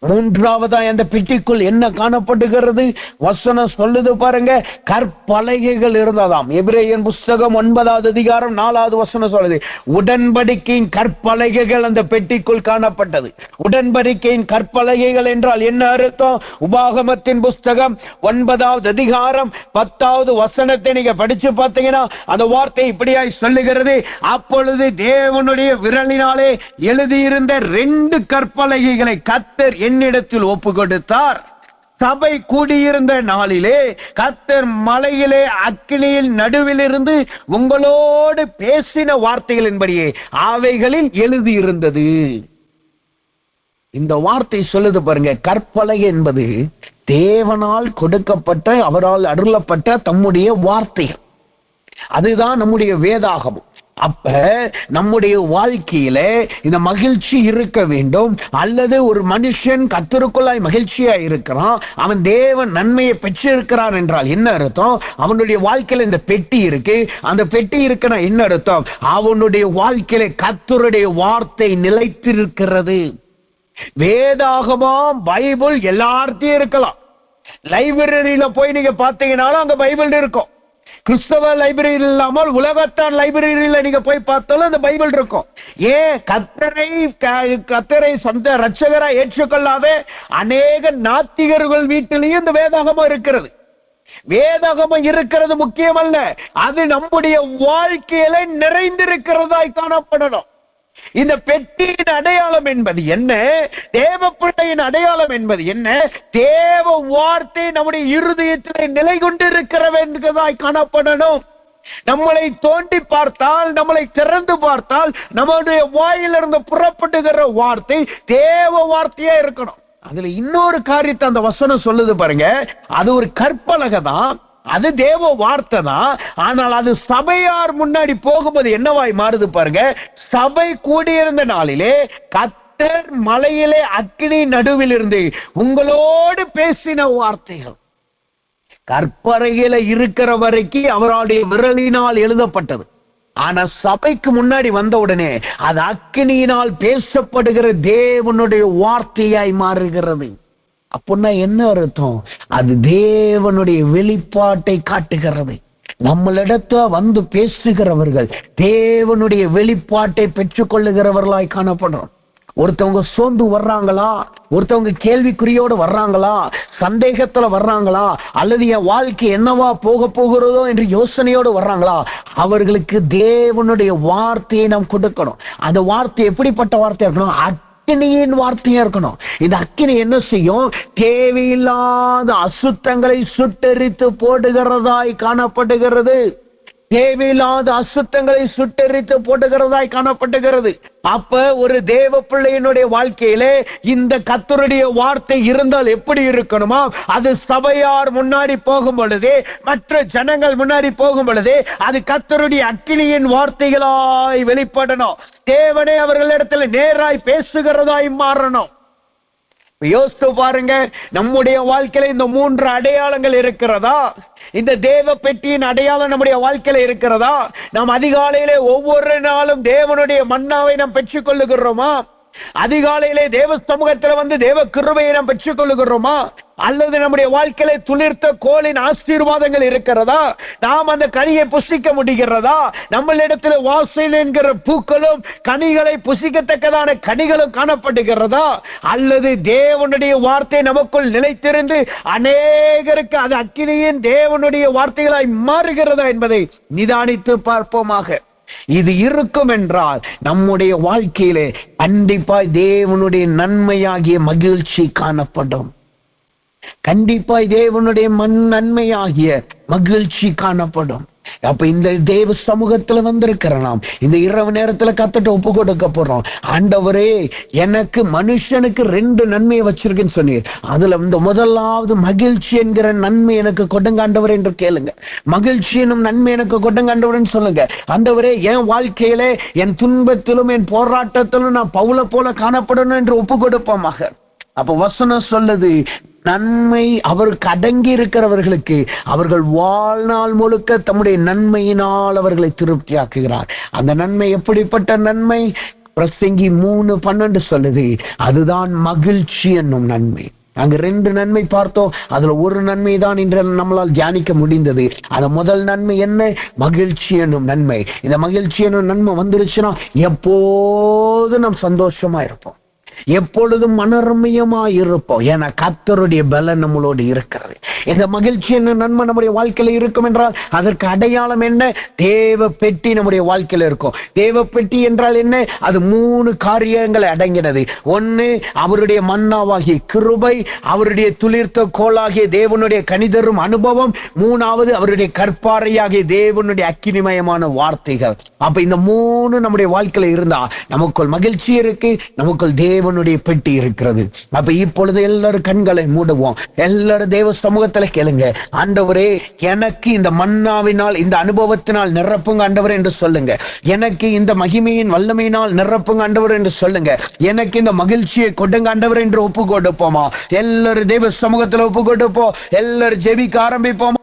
மூன்றாவதா அந்த பெட்டிக்குள் என்ன காணப்படுகிறது? வசனம் சொல்லுது பாருங்க, கற்பலகைகள் இருந்ததாம். எபிரேயர் புஸ்தகம் 9வது அதிகாரம் 4வது வசனம் சொல்லுது, உடன்படிக்கையின் கற்பலகைகள் அந்த பெட்டிக்குள் காணப்பட்டது. உடன்படிக்கையின் கற்பலகைகள் என்றால் என்ன அர்த்தம்? உபாகமத்தின் புஸ்தகம் 9வது அதிகாரம் 10வது வசனத்தை நீங்க படிச்சு பார்த்தீங்கன்னா அந்த வார்த்தை இப்படியாய் சொல்லுகிறது, அப்பொழுது தேவனுடைய விரலினாலே எழுதியிருந்த 2 கற்பலகைகளை கர்த்தர் என்னிடத்தில் ஒப்பு கொடுத்தார். சபை கூடியிருந்த நாளிலே கர்த்தர் மலையிலே அக்கினியில் நடுவில் இருந்து உங்களோடு பேசின வார்த்தைகளின்படியே அவைகளில் எழுதியிருந்தது. இந்த வார்த்தை சொல்லுது பாருங்க, கற்பலகை என்பது தேவனால் கொடுக்கப்பட்ட, அவரால் அருளப்பட்ட தம்முடைய வார்த்தைகள். அதுதான் நம்முடைய வேதாகமம். அப்ப நம்முடைய வாழ்க்கையில இந்த மகிழ்ச்சி இருக்க வேண்டும். அல்லது ஒரு மனுஷன் கர்த்தருக்குள்ளாய் மகிழ்ச்சியா இருக்கிறான், அவன் தேவன் நன்மையை பெற்றிருக்கிறான் என்றால் என்ன அர்த்தம்? அவனுடைய வாழ்க்கையில இந்த பெட்டி இருக்கு. அந்த பெட்டி இருக்குன்னா என்ன அர்த்தம்? அவனுடைய வாழ்க்கையில கர்த்தருடைய வார்த்தை நிலைத்திருக்கிறது. வேதாகமம், பைபிள் எல்லார்த்தையும் இருக்கலாம். லைப்ரரியில போய் நீங்க பாத்தீங்கன்னாலும் அங்க பைபிள் இருக்கும். கிறிஸ்தவ லைப்ரரி இல்லாமல் உலகத்தான் லைப்ரரியில நீங்க போய் பார்த்தாலும் அந்த பைபிள் இருக்கும். ஏன்? கர்த்தரை சொந்த ரட்சகரா ஏற்றுக்கொள்ளாத அநேக நாத்திகர்கள் வீட்டிலையும் இந்த வேதாகமம் இருக்கிறது. வேதாகமம் இருக்கிறது முக்கியமல்ல, அது நம்முடைய வாழ்க்கையில நிறைந்திருக்கிறதாய் காணப்படணும். இந்த பெட்டியின் அடையாளம் என்பது என்ன? தேவ பிள்ளையின் அடையாளம் என்பது என்ன? தேவ வார்த்தை நம்முடைய இருதயத்தில் நிலை கொண்டிருக்கிறதாய் காணப்படணும். நம்மளை தோண்டி பார்த்தால், நம்மளை திறந்து பார்த்தால் நம்முடைய வாயிலிருந்து புறப்படுகிற வார்த்தை தேவ வார்த்தையா இருக்கணும். அதுல இன்னொரு காரியத்தை அந்த வசனம் சொல்லுது பாருங்க, அது ஒரு கற்பலகை தான், அது தேவ வார்த்தை தான். ஆனால் அது சபையார் முன்னாடி போகும்போது என்னவாய் மாறுது பாருங்க, சபை கூடியிருந்த நாளிலே கர்த்தர் மலையிலே அக்கினி நடுவில் இருந்து உங்களோடு பேசின வார்த்தைகள் கற்பறையில இருக்கிற வரைக்கும் அவருடைய விரலினால் எழுதப்பட்டது. ஆனா சபைக்கு முன்னாடி வந்த உடனே அது அக்கினியினால் பேசப்படுகிற தேவனுடைய வார்த்தையாய் மாறுகிறது. அப்படின்னா என்ன அர்த்தம்? அது தேவனுடைய வெளிப்பாட்டை காட்டுகிறது. நம்மளிடத்த வந்து பேசுகிறவர்கள் தேவனுடைய வெளிப்பாட்டை பெற்றுக் கொள்ளுகிறவர்களாய் காணப்படுறோம். ஒருத்தவங்க சோர்ந்து வர்றாங்களா, ஒருத்தவங்க கேள்விக்குறியோடு வர்றாங்களா, சந்தேகத்துல வர்றாங்களா, அல்லது என் வாழ்க்கை என்னவா போக போகிறதோ என்று யோசனையோடு வர்றாங்களா, அவர்களுக்கு தேவனுடைய வார்த்தையை நாம் கொடுக்கணும். அந்த வார்த்தை எப்படிப்பட்ட வார்த்தையா இருக்கணும்? அக்கினியின் வார்த்தையா இருக்கணும். இந்த அக்கினி என்ன செய்யும்? தேவையில்லாத அசுத்தங்களை சுட்டெரித்து போடுகிறதாய் காணப்படுகிறது. தேவையில்லாத அசுத்தங்களை சுட்டெரித்து போடுகிறதாய் காணப்படுகிறது. அப்ப ஒரு தேவ பிள்ளையினுடைய வாழ்க்கையிலே இந்த கர்த்தருடைய வார்த்தை இருந்தால் எப்படி இருக்கணுமா? அது சபையார் முன்னாடி போகும் பொழுதே, மற்ற ஜனங்கள் முன்னாடி போகும் பொழுதே அது கர்த்தருடைய அக்கினியின் வார்த்தைகளாய் வெளிப்படணும். தேவனே அவர்களிடத்தில் நேராய் பேசுகிறதாய் மாறணும். யோசித்து பாருங்க, நம்முடைய வாழ்க்கையில இந்த 3 அடையாளங்கள் இருக்கிறதா? இந்த தேவ பெட்டியின் அடையாளம் நம்முடைய வாழ்க்கையில இருக்கிறதா? நாம் அதிகாலையிலே ஒவ்வொரு நாளும் தேவனுடைய மன்னாவை நாம் பெற்றுக் கொள்ளுகிறோமா? அதிகாலையிலே தேவ சமூகத்தில் வந்து தேவ கிருபையை நாம் பெற்றுக் கொள்ளுகிறோமா? அல்லது நம்முடைய வாழ்க்கையில துளிர்த்த கோலின் ஆசீர்வாதங்கள் இருக்கிறதா? நாம் அந்த கனியை புசிக்க முடிகிறதா? நம்மளிடத்தில் வாசல் என்கிற பூக்களும் கனிகளை புசிக்கத்தக்கதான கனிகளும் காணப்படுகிறதா? அல்லது தேவனுடைய வார்த்தை நமக்குள் நிலைத்திருந்து அநேகருக்கு அது அக்கினியின் தேவனுடைய வார்த்தைகளாய் மாறுகிறதா என்பதை நிதானித்து பார்ப்போமாக. இது இருக்கும் என்றால் நம்முடைய வாழ்க்கையிலே கண்டிப்பாய் தேவனுடைய நன்மையாகிய மகிழ்ச்சி காணப்படும். கண்டிப்பாய் தேவனுடைய நன்மையாகிய மகிழ்ச்சி காணப்படும். அப்ப இந்த தேவ சமூகத்துல வந்திருக்கிற நாம் இந்த இரவு நேரத்துல கர்த்தர்ட்ட ஒப்பு கொடுக்க போறோம். ஆண்டவரே, எனக்கு மனுஷனுக்கு 2 நன்மையை வச்சிருக்கேன்னு சொன்னீர். அதுல இந்த முதலாவது மகிழ்ச்சி என்கிற நன்மை எனக்கு கொடுங்க ஆண்டவரே என்று கேளுங்க. மகிழ்ச்சி எனும் நன்மை எனக்கு கொடுங்க ஆண்டவரேன்னு சொல்லுங்க. ஆண்டவரே, என் வாழ்க்கையிலே என் துன்பத்திலும் என் போராட்டத்திலும் நான் பவுல போல காணப்படணும் என்று ஒப்பு கொடுப்போமாக. அப்ப வசனம் சொல்லுது, நன்மை அவருக்கு அடங்கி இருக்கிறவர்களுக்கு அவர்கள் வாழ்நாள் முழுக்க தம்முடைய நன்மையினால் அவர்களை திருப்தியாக்குகிறார். அந்த நன்மை எப்படிப்பட்ட நன்மை? பிரசங்கி 3:12 சொல்லுது, அதுதான் மகிழ்ச்சி என்னும் நன்மை. அங்க 2 நன்மை பார்த்தோம். அதுல ஒரு நன்மை தான் இன்று நம்மளால் தியானிக்க முடிந்தது. அந்த முதல் நன்மை என்ன? மகிழ்ச்சி என்னும் நன்மை. இந்த மகிழ்ச்சி என்னும் நன்மை வந்துருச்சுன்னா எப்போதும் நாம் சந்தோஷமா இருப்போம், எப்பொழுதும் மனரம்யமாய் இருப்போம். ஏன்னா கர்த்தருடைய பலன் நம்மளோடு இருக்கிறது. இந்த மகிழ்ச்சி என்ன நன்மை நம்முடைய வாழ்க்கையில இருக்கும் என்றால் அதற்கு அடையாளம் என்ன? தேவ பெட்டி நம்முடைய வாழ்க்கையில இருக்கும். தேவ பெட்டி என்றால் என்ன? அது 3 காரியங்களை அடங்கினது. 1, அவருடைய மன்னாவாகிய கிருபை, அவருடைய துளிர்த்த கோலாகிய தேவனுடைய கனிதரும் அனுபவம், 3வது அவருடைய கற்பாறையாகிய தேவனுடைய அக்கினிமயமான வார்த்தைகள். அப்ப இந்த 3 நம்முடைய வாழ்க்கையில இருந்தா நமக்குள் மகிழ்ச்சி இருக்கு, நமக்குள் தேவனுடைய பெட்டி இருக்கிறது. அப்ப இப்பொழுது எல்லாரும் கண்களை மூடுவோம். எல்லாரும் தேவ சமூகத்துல கேளுங்க, ஆண்டவரே, எனக்கு இந்த மன்னாவினால் இந்த அனுபவத்தினால் நிரப்புங்க ஆண்டவரே என்று சொல்லுங்க. எனக்கு இந்த மகிமையின் வல்லமையினால் நிரப்புங்க ஆண்டவரே என்று சொல்லுங்க. எனக்கு இந்த மகிழ்ச்சியை கொடுங்க ஆண்டவரே என்று ஒப்பு கொடுப்போமா? எல்லாரும் தேவ சமூகத்துல ஒப்பு கொடுப்போம். எல்லாரும் ஜெபிக்க ஆரம்பிப்போம்.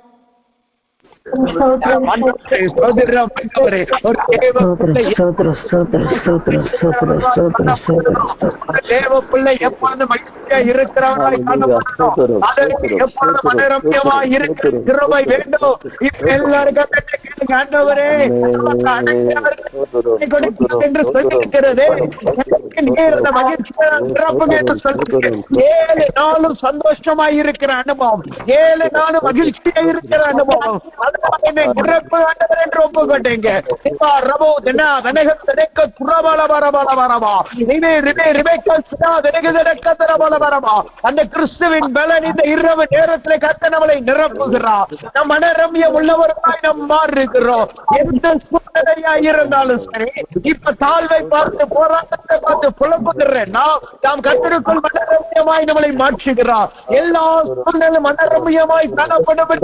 தேவ பிள்ளை எப்பொழுது மகிழ்ச்சியா இருக்கிறாய் கிருபை வேண்டும். இப்ப எல்லாருக்கும் ஆண்டவரே என்று சொல்லியிருக்கிறது. மகிழ்ச்சியா 7 நாளும் சந்தோஷமாய் இருக்கிற அனுபவம், 7 நாளும் மகிழ்ச்சியா இருக்கிற அனுபவம், அந்த கிறிஸ்துவின் பலன் இந்த இரவு நேரத்தில் கர்த்தர் நம்மளை நிரப்புகிறார். நம் மனரம்ய உள்ளவர்களாய் நாம் மாறுகிறோம். எந்த சூழ்நிலையா இருந்தாலும் சரி, இப்ப தாழ்வை பார்த்து போராட்டத்தை பார்த்து புலம்புகிறேன் நாம் கர்த்தருக்குள் மனரம்யமாய் நம்மளை மாற்றுகிறார். எல்லா சூழ்நிலை மனரம்யமாய் காணப்படும்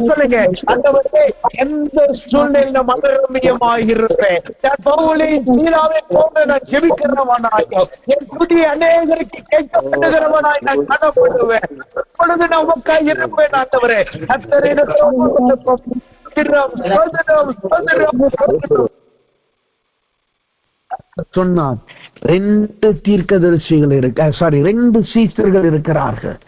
சொல்லுங்க, எந்த சூழ்நிலை மனரமியமாயிருப்பேன் நான் ஜெபிக்கிறவனாய் என் புதிய அநேகருக்கு கேட்கப்படுகிறவனாய் நான் காணப்படுவேன். அப்பொழுது நான் உமக்காய் இருப்பேன் ஆண்டவரே. சொன்னார். 2 தீர்க்கதரிசிகள் ரெண்டு சீசர்கள் இருக்கிறார்கள்.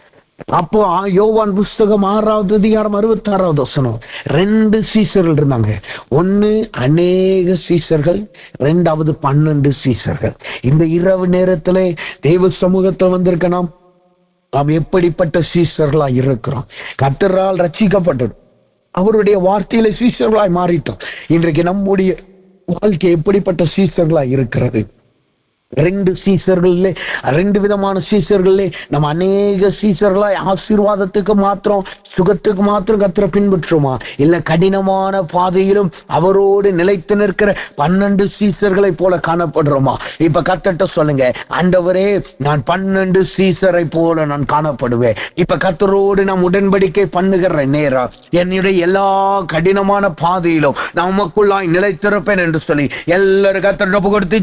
அப்போ யோவான் புஸ்தகம் 6வது அதிகாரம் 66வது வசனம் 2 சீசர்கள் இருந்தாங்க. ஒன்னு அநேக சீசர்கள், 2வது 12 சீசர்கள். இந்த இரவு நேரத்திலே தேவ சமூகத்தை வந்திருக்க நாம் எப்படிப்பட்ட சீசர்களா இருக்கிறோம்? கர்த்தரால் ரட்சிக்கப்பட்டோம், அவருடைய வார்த்தையில சீசர்களாய் மாறிட்டோம். இன்றைக்கு நம்முடைய வாழ்க்கை எப்படிப்பட்ட சீசர்களா இருக்கிறது? 2 சீசர்களே, 2 விதமான சீசர்களே. நம்ம அநேக சீசர்களாய் ஆசீர்வாதத்துக்கு மாத்திரம், சுகத்துக்கு மாத்திரம் கர்த்தரை பின்பற்றுமா, இல்ல கடினமான பாதையிலும் அவரோடு நிலைத்து நிற்கிற 12 சீசர்களை போல காணப்படுறோமா? இப்ப கர்த்தர்ட்ட சொல்லுங்க, ஆண்டவரே நான் 12 சீசரை போல நான் காணப்படுவேன். இப்ப கர்த்தரோடு நான் உடன்படிக்கை பண்ணுகிற நேரம் என்னுடைய எல்லா கடினமான பாதையிலும் நான் உமக்குள்ளாய் நிலைத்திருப்பேன் என்று சொல்லி எல்லாரும் கர்த்தர் ஒப்பு கொடுத்து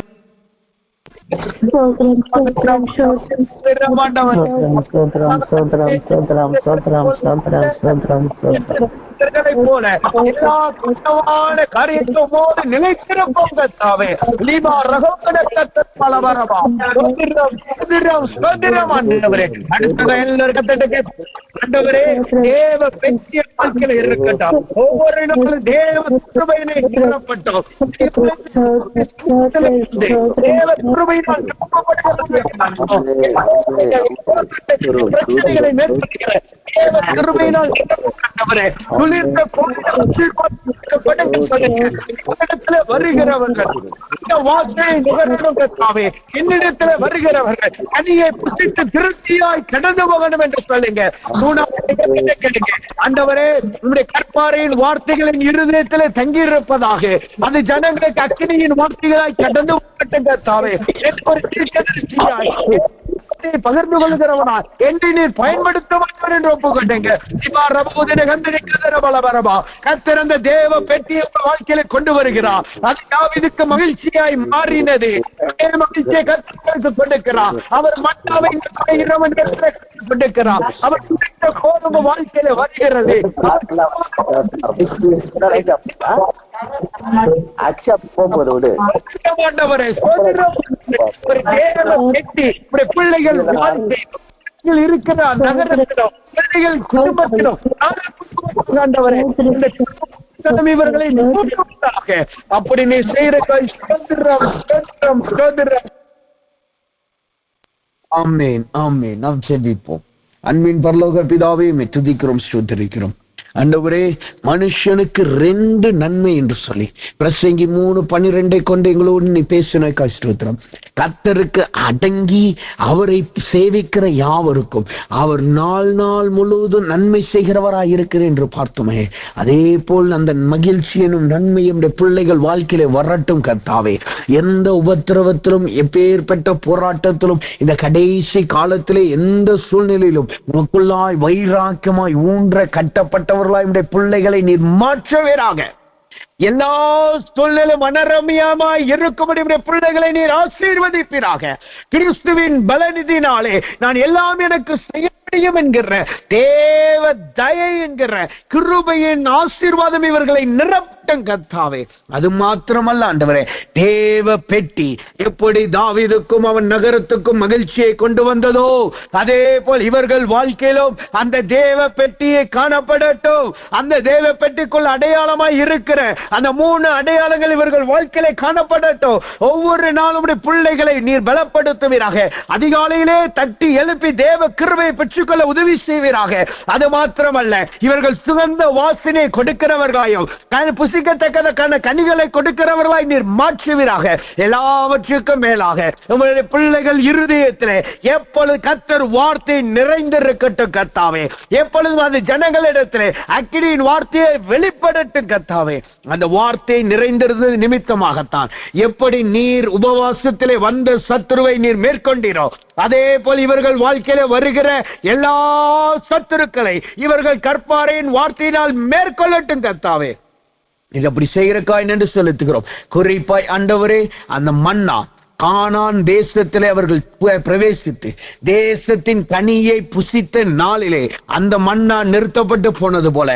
போல எல்லா குற்றமான காரியத்தோடு நிலைத்திருப்போம் கர்த்தாவே. லீபா ரகோகடத்த பலவரமா சுதந்திரம் ஆண்டவரே. அடுத்தது எல்லாரும் கர்த்தருக்கு ஆண்டவரே தேவ பெரிய வாழ்க்கையில இருக்கட்டும். ஒவ்வொரு நாளும் தேவ கிருபையிலே நிரப்பட்டோம். தேவ கிருபையினால் பிரச்சனைகளை மேற்கொள்கிற தேவ கிருபையினால் வருகிறவர்கள் இந்த வார்த்தையை நுகரணும் கர்த்தாவே. என்னிடத்தில் வருகிறவர்கள் அணியை புசித்து திருப்தியாய் கடந்து போகணும் என்று சொல்லுங்க. ஆண்டவரே உங்களுடைய கற்பாறையின் வார்த்தைகளின் இருதயத்தில் தங்கியிருப்பதாக அது ஜனங்களுக்கு அக்கினியின் வார்த்தைகளாய் கடந்து போகட்டும் கர்த்தாவே. பகிர்ந்து கொள்கிறவனா என்று நீர் பயன்படுத்த வேண்டும் என்று ஒப்புக்கொண்டீங்க. கர்த்தர் தேவ பெட்டியை வாழ்க்கையில கொண்டு வருகிறார். அது தாவீதுக்கு மகிழ்ச்சியாய் மாறினது. மகிழ்ச்சியை கர்த்தர் கொண்டிருக்கிறார். அவர் மன்னாவை கொண்டிருக்கிறார். அவர் கோதுமை வாழ்க்கையில வருகிறது. பிள்ளைகள் இருக்கிற நகரத்திலும் பிள்ளைகள் குடும்பத்திலும் இவர்களை அப்படி நீ செய்யற ஆமென் ஆமென். நாம் செபிப்போம். அன்பின் பரலோக பிதாவே, துதிக்கிறோம், ஸ்தோத்திரிக்கிறோம். ஆண்டவரே, மனுஷனுக்கு 2 நன்மை என்று சொல்லி பிரசங்கி 3:12 கொண்டு எங்களோடு நீ பேசினாய் ஸ்தோத்திரம். கர்த்தருக்கு அடங்கி அவரை சேவிக்கிற யாவருக்கும் அவர் நாள் முழுவதும் நன்மை செய்கிறவராய் இருக்கிறேன் என்று பார்த்தோமே. அதே போல் அந்த மகிழ்ச்சியனும் நன்மையும் பிள்ளைகள் வாழ்க்கையில வரட்டும் கர்த்தாவே. எந்த உபத்திரவத்திலும் எப்பேற்பட்ட போராட்டத்திலும் இந்த கடைசி காலத்திலே எந்த சூழ்நிலையிலும் உனக்குள்ளாய் வைராக்கியமாய் ஊன்ற கட்டப்பட்டவர் பிள்ளைகளை நீர் மாற்றுவீராக. எல்லா சூழ்நிலை மனரமியமாய் இருக்கும்படி பிள்ளைகளை நீர் ஆசீர்வதிப்பீராக. கிறிஸ்துவின் பலனிதினாலே நான் எல்லாம் எனக்கு செய்ய முடியும் என்கிற தேவ தயை என்கிற கிருபையின் ஆசீர்வாதம் இவர்களை நிரப்பட்டும் கர்த்தாவே. அது மாத்திரமல்ல ஆண்டவரே, தேவ பெட்டி எப்படி தாவீதுக்கும் அவன் நகரத்துக்கும் மகிழ்ச்சியை கொண்டு வந்ததோ அதே போல் இவர்கள் வாழ்க்கையிலும் அந்த தேவ பெட்டியை காணப்படட்டும். அந்த தேவ பெட்டிக்குள் அடையாளமாய் இருக்கிற அந்த 3 அடையாளங்கள் இவர்கள் வாழ்க்கையில காணப்படட்டும். ஒவ்வொரு நாளும் பிள்ளைகளை நீர் பலப்படுத்துவீராக. அதிகாலையிலே தட்டி எழுப்பி தேவ கிருபையை பெற்றுக்கொள்ள உதவி செய்வீராக. அது மாத்திரமல்ல, இவர்கள் சுகந்த வாசனை கொடுக்கிறவர்களாயும் புசிக்கத்தக்கதற்கான கனிகளை கொடுக்கிறவர்களாய் நீர் மாற்றுவீராக. எல்லாவற்றுக்கும் மேலாக உங்களுடைய பிள்ளைகள் இருதயத்திலே எப்பொழுது கர்த்தர் வார்த்தை நிறைந்திருக்கட்டும் கர்த்தாவே. எப்பொழுதும் அந்த ஜனங்களிடத்திலே அக்கினியின் வார்த்தையை வெளிப்படட்டும் கர்த்தாவே. அந்த வார்த்தை நிறைந்திருந்தது நிமித்தமாகத்தான் எப்படி நீர் உபவாசத்திலே வந்த சத்துருவை நீர் மேற்கொண்டீரோ, அதே போல் இவர்கள் வாழ்க்கையில வருகிற எல்லா சத்துருக்களை இவர்கள் கற்பாறையின் வார்த்தையினால் மேற்கொள்ளட்டும் கர்த்தாவே. இது அப்படி செய்கிறக்காய் நன்றி செலுத்துகிறோம். குறிப்பாய் ஆண்டவரே, அந்த மன்னா கானான் தேசத்திலே அவர்கள் பிரவேசித்து தேசத்தின் கனியை புசித்த நாளிலே அந்த மன்னா நிறுத்தப்பட்டு போனது போல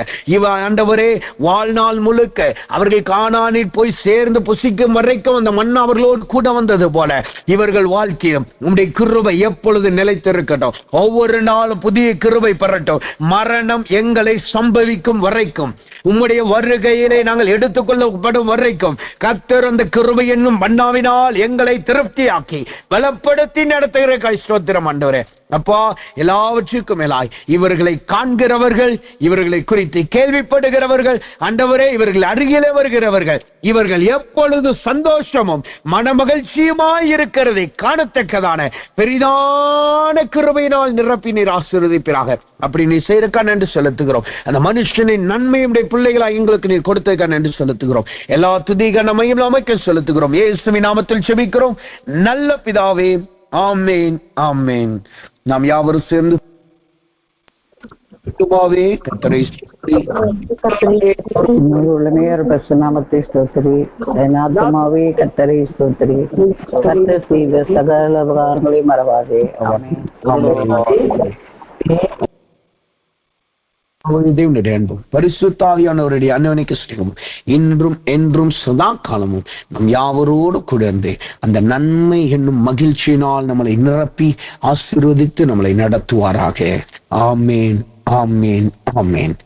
ஆண்டவரே, வாழ்நாள் முழுக்க அவர்கள் கானானில் போய் சேர்ந்து புசிக்கும் வரைக்கும் அந்த மன்னா அவர்களோடு கூட வந்தது போல இவர்கள் வாழ்க்கையும் உம்முடைய கிருபை எப்பொழுது நிலைத்திருக்கட்டும். ஒவ்வொரு நாளும் புதிய கிருபை பெறட்டும். மரணம் எங்களை சம்பவிக்கும் வரைக்கும், உம்முடைய வருகையிலே நாங்கள் எடுத்துக்கொள்ளப்படும் வரைக்கும் கர்த்தர் அந்த கிருபை என்னும் மன்னாவினால் எங்களை திருப்தியாக்கி பலப்படுத்தி நடத்துகிற ஸ்தோத்திரம் ஆண்டவரே. அப்பா, எல்லாவற்றுக்கும் மேலாய் இவர்களை காண்கிறவர்கள், இவர்களை குறித்து கேள்விப்படுகிறவர்கள், ஆண்டவரே இவர்கள் அருகிலே வருகிறவர்கள், இவர்கள் எப்பொழுது சந்தோஷமும் மனமகிழ்ச்சியுமாய் இருக்கிறதை காணத்தக்கதான பெரிதான கிருபையினால் நிரப்பி நீர் ஆசீர்வதிப்பீராக. அப்படி நீ செய்யறக்கான என்று செலுத்துகிறோம். அந்த மனுஷனின் நன்மையுடைய பிள்ளைகளாய் எங்களுக்கு நீர் கொடுத்ததுக்கான என்று செலுத்துகிறோம். எல்லா துதிக நன்மையும் அமைக்க செலுத்துகிறோம். இயேசுவின் நாமத்தில் ஜெபிக்கிறோம் நல்ல பிதாவே. ஆமென், ஆமென். நாம் யாவரும் சேர்ந்து கர்த்தரை நாமத்தை ஸ்தோத்திரி. ஆத்மாவே கர்த்தரை ஸ்தோத்திரி. கர்த்தர் செய்த சகல உபகாரங்களை மறவாதே. தேவனுடைய அன்பும் பரிசுத்தாவியானவருடைய அன்பிற்கு ஸ்தோத்திரம் இன்றும் என்றும் சதா காலமும் நம் யாவரோடு கூட இருந்து அந்த நன்மை என்னும் மகிழ்ச்சியினால் நம்மளை நிரப்பி ஆசீர்வதித்து நம்மளை நடத்துவாராக. ஆமேன், ஆமேன், ஆமேன்.